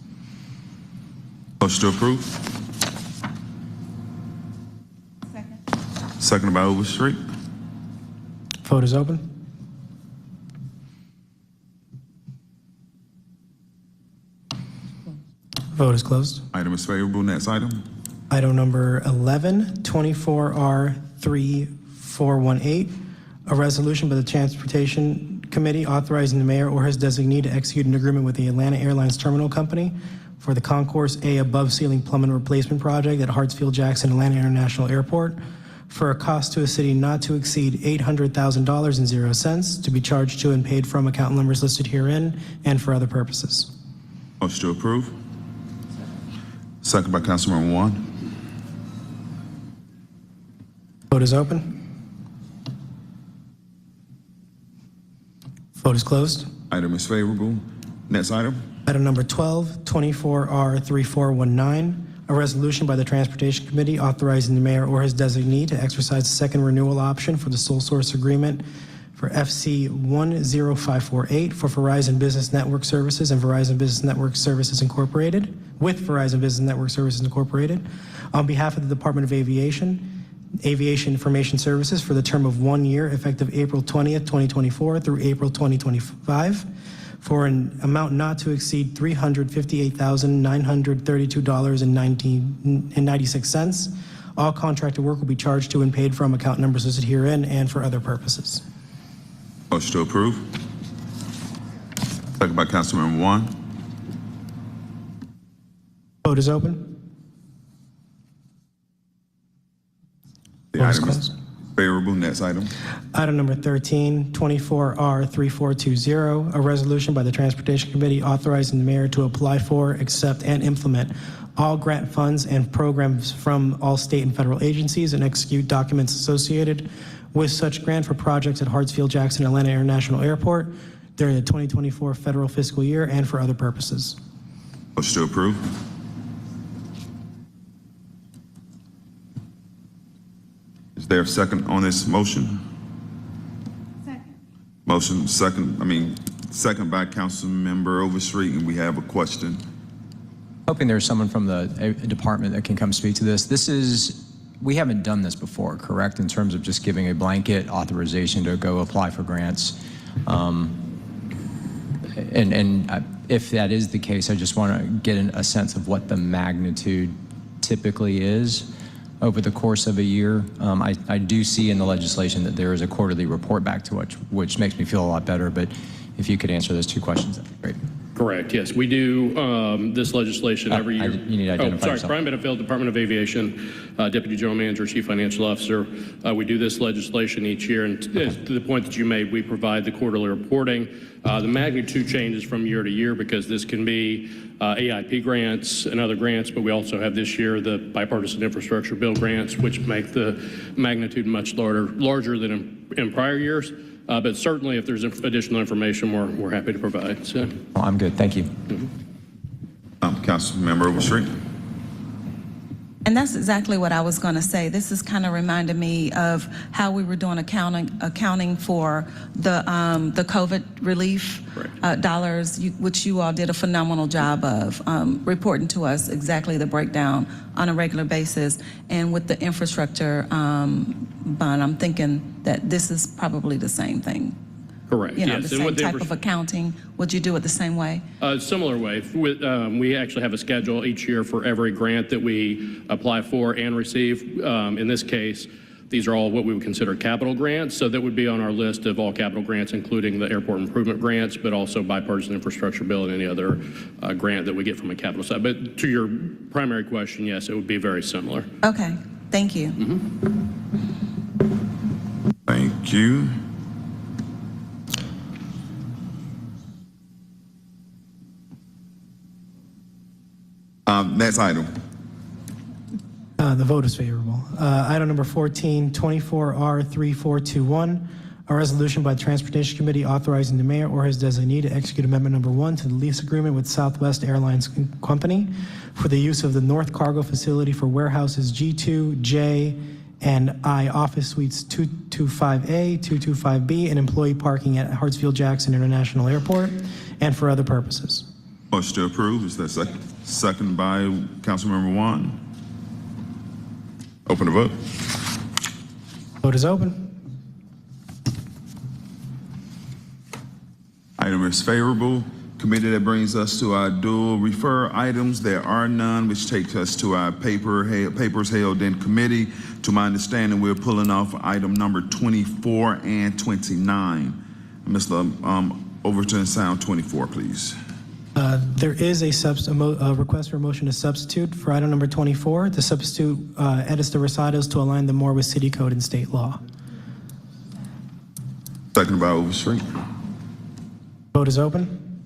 Motion to approve. Seconded by Overstreet. Vote is open. Vote is closed. Item is favorable. Next item. Item number 11, 24R3418, a resolution by the Transportation Committee authorizing the mayor or his designee to execute an agreement with the Atlanta Airlines Terminal Company for the Concourse A above ceiling plumbing replacement project at Hartsfield-Jackson Atlanta International Airport for a cost to a city not to exceed $800,000.00 to be charged to and paid from account numbers listed herein and for other purposes. Motion to approve. Second by Councilmember Juan. Vote is open. Vote is closed. Item is favorable. Next item. Item number 12, 24R3419, a resolution by the Transportation Committee authorizing the mayor or his designee to exercise the second renewal option for the sole source agreement for FC 10548 for Verizon Business Network Services and Verizon Business Network Services Incorporated, with Verizon Business Network Services Incorporated, on behalf of the Department of Aviation Information Services for the term of 1 year, effective April 20th, 2024 through April 2025, for an amount not to exceed $358,932.96. All contracted work will be charged to and paid from account numbers listed herein and for other purposes. Motion to approve. Second by Councilmember Juan. Vote is open. The Vote is item is closed. favorable. Next item. Item number 13, 24R3420, a resolution by the Transportation Committee authorizing the mayor to apply for, accept, and implement all grant funds and programs from all state and federal agencies and execute documents associated with such grant for projects at Hartsfield-Jackson Atlanta International Airport during the 2024 federal fiscal year and for other purposes. Motion to approve. Is there a second on this motion? Motion second by Councilmember Overstreet, and we have a question. Hoping there's someone from the department that can come speak to this. We haven't done this before, correct, in terms of just giving a blanket authorization to go apply for grants. If that is the case, I just want to get a sense of what the magnitude typically is over the course of a year. I do see in the legislation that there is a quarterly report back to which makes me feel a lot better, but if you could answer those two questions, that'd be great. Correct, yes. We do this legislation every year. You need to identify yourself. Brian Benefield, Department of Aviation, Deputy General Manager, Chief Financial Officer. We do this legislation each year, and to the point that you made, we provide the quarterly reporting. The magnitude changes from year to year because this can be AIP grants and other grants, but we also have this year the bipartisan infrastructure bill grants, which make the magnitude much larger than in prior years. But certainly, if there's additional information, we're happy to provide. So. Well, I'm good. Thank you. Councilmember Overstreet. And that's exactly what I was going to say. This is kind of reminding me of how we were doing accounting for the COVID relief dollars, which you all did a phenomenal job of reporting to us exactly the breakdown on a regular basis. And with the infrastructure bond, I'm thinking that this is probably the same thing. Correct. You know, yes. the same type of accounting. Would you do it the same way? Similar way. We actually have a schedule each year for every grant that we apply for and receive. In this case, these are all what we would consider capital grants. So that would be on our list of all capital grants, including the airport improvement grants, but also bipartisan infrastructure bill and any other grant that we get from a capital side. But to your primary question, yes, it would be very similar. Okay. Thank you. Thank you. Next item. The vote is favorable. Item number 14, 24R3421, a resolution by the Transportation Committee authorizing the mayor or his designee to execute amendment number 1 to the lease agreement with Southwest Airlines Company for the use of the North Cargo Facility for warehouses G2, J, and I office suites 225A, 225B, and employee parking at Hartsfield-Jackson International Airport, and for other purposes. Motion to approve. Is there a second? Second by Councilmember Juan. Open the vote. Vote is open. Item is favorable. Committee, that brings us to our dual refer items. There are none, which takes us to our papers held in committee. To my understanding, we're pulling off item number 24 and 29. Mr. Overton, sound 24, please. There is a request for a motion to substitute for item number 24. The substitute edits the recitals to align them more with city code and state law. Second by Overstreet. Vote is open.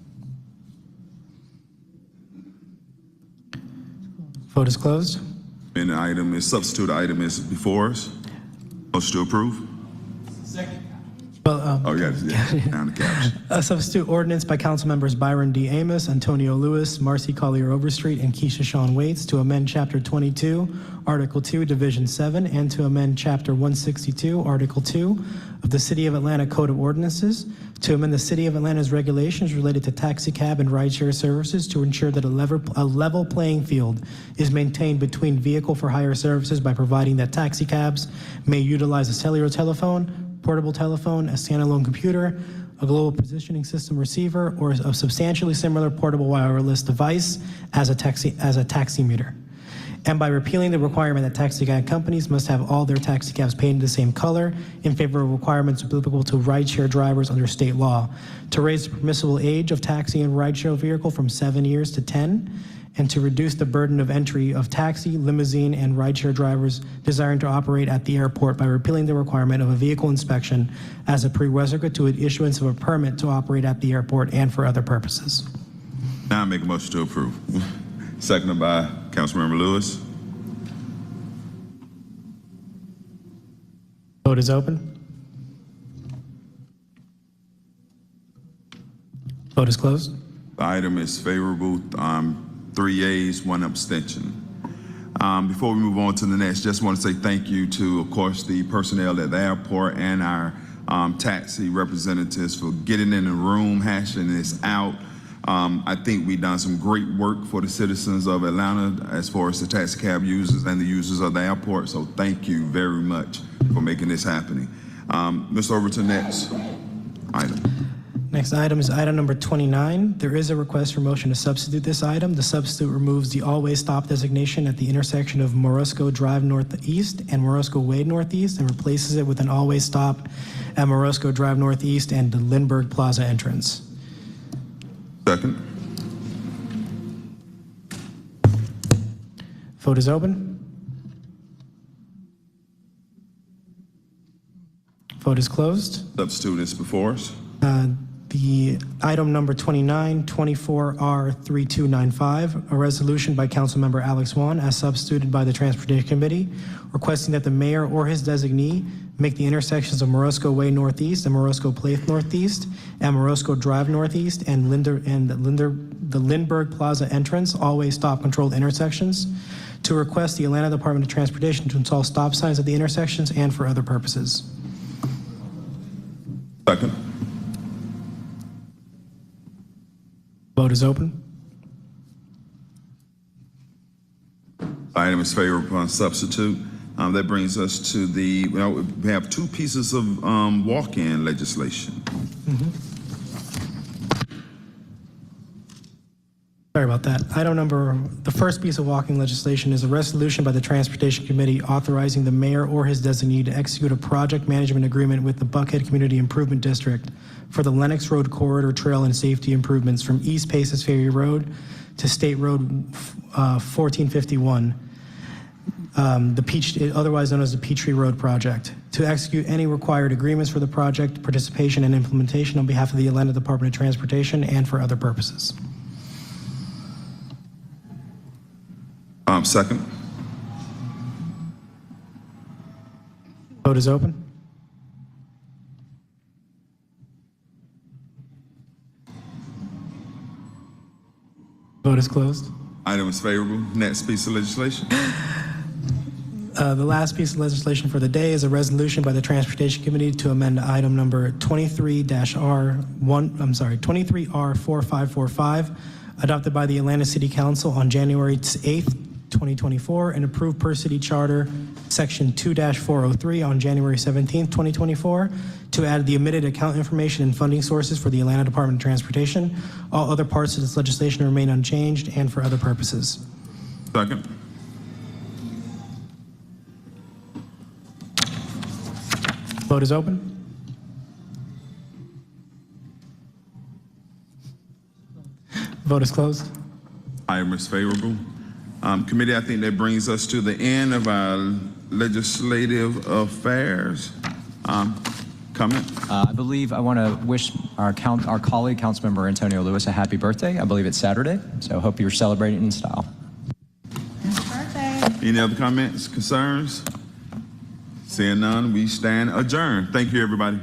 Vote is closed. And the item is, substitute item is before us. Motion to approve. Well, Oh, yeah, down the caps. a substitute ordinance by council members Byron D. Amos, Antonio Lewis, Marcy Collier Overstreet, and Keisha Shawn Waits to amend Chapter 22, Article 2, Division 7, and to amend Chapter 162, Article 2 of the City of Atlanta Code of Ordinances, to amend the City of Atlanta's regulations related to taxi cab and rideshare services to ensure that a level playing field is maintained between vehicle for hire services by providing that taxi cabs may utilize a cellular telephone, portable telephone, a standalone computer, a global positioning system receiver, or a substantially similar portable wireless device as a taximeter. And by repealing the requirement that taxi cab companies must have all their taxi cabs painted the same color in favor of requirements applicable to rideshare drivers under state law, to raise the permissible age of taxi and rideshare vehicle from 7 years to 10, and to reduce the burden of entry of taxi, limousine, and rideshare drivers desiring to operate at the airport by repealing the requirement of a vehicle inspection as a prerequisite to an issuance of a permit to operate at the airport and for other purposes. Now I make a motion to approve. Seconded by Councilmember Lewis. Vote is open. Vote is closed. The item is favorable, 3 yeas, 1 abstention. Before we move on to the next, just want to say thank you to, of course, the personnel at the airport and our taxi representatives for getting in the room, hashing this out. I think we've done some great work for the citizens of Atlanta as far as the taxi cab users and the users of the airport, so thank you very much for making this happening. Mr. Overton, next item. Next item is item number 29. There is a request for motion to substitute this item. The substitute removes the always stop designation at the intersection of Morosco Drive Northeast and Morosco Way Northeast and replaces it with an always stop at Morosco Drive Northeast and the Lindbergh Plaza entrance. Second. Vote is open. Vote is closed. Substitute is before us. The item number 29, 24R3295, a resolution by Councilmember Alex Wan as substituted by the Transportation Committee, requesting that the mayor or his designee make the intersections of Morosco Way Northeast and Morosco Place Northeast and Morosco Drive Northeast and the Lindbergh Plaza entrance always stop controlled intersections, to request the Atlanta Department of Transportation to install stop signs at the intersections and for other purposes. Second. Vote is open. Item is favorable on substitute. That brings us to we have 2 pieces of walk-in legislation. Sorry about that. The first piece of walking legislation is a resolution by the Transportation Committee authorizing the mayor or his designee to execute a project management agreement with the Buckhead Community Improvement District for the Lennox Road Corridor Trail and Safety Improvements from East Paces Ferry Road to State Road 1451, otherwise known as the Peachtree Road Project, to execute any required agreements for the project, participation, and implementation on behalf of the Atlanta Department of Transportation and for other purposes. Second. Vote is open. Vote is closed. Item is favorable. Next piece of legislation. The last piece of legislation for the day is a resolution by the Transportation Committee to amend item number 23R4545, adopted by the Atlanta City Council on January 8th, 2024, and approved per city charter section 2-403 on January 17th, 2024, to add the omitted account information and funding sources for the Atlanta Department of Transportation. All other parts of this legislation remain unchanged and for other purposes. Second. Vote is open. Vote is closed. Item is favorable. Committee, I think that brings us to the end of our legislative affairs. Comment? I believe I want to wish our colleague, Councilmember Antonio Lewis, a happy birthday. I believe it's Saturday, so I hope you're celebrating in style. Any other comments, concerns? Seeing none, we stand adjourned. Thank you, everybody.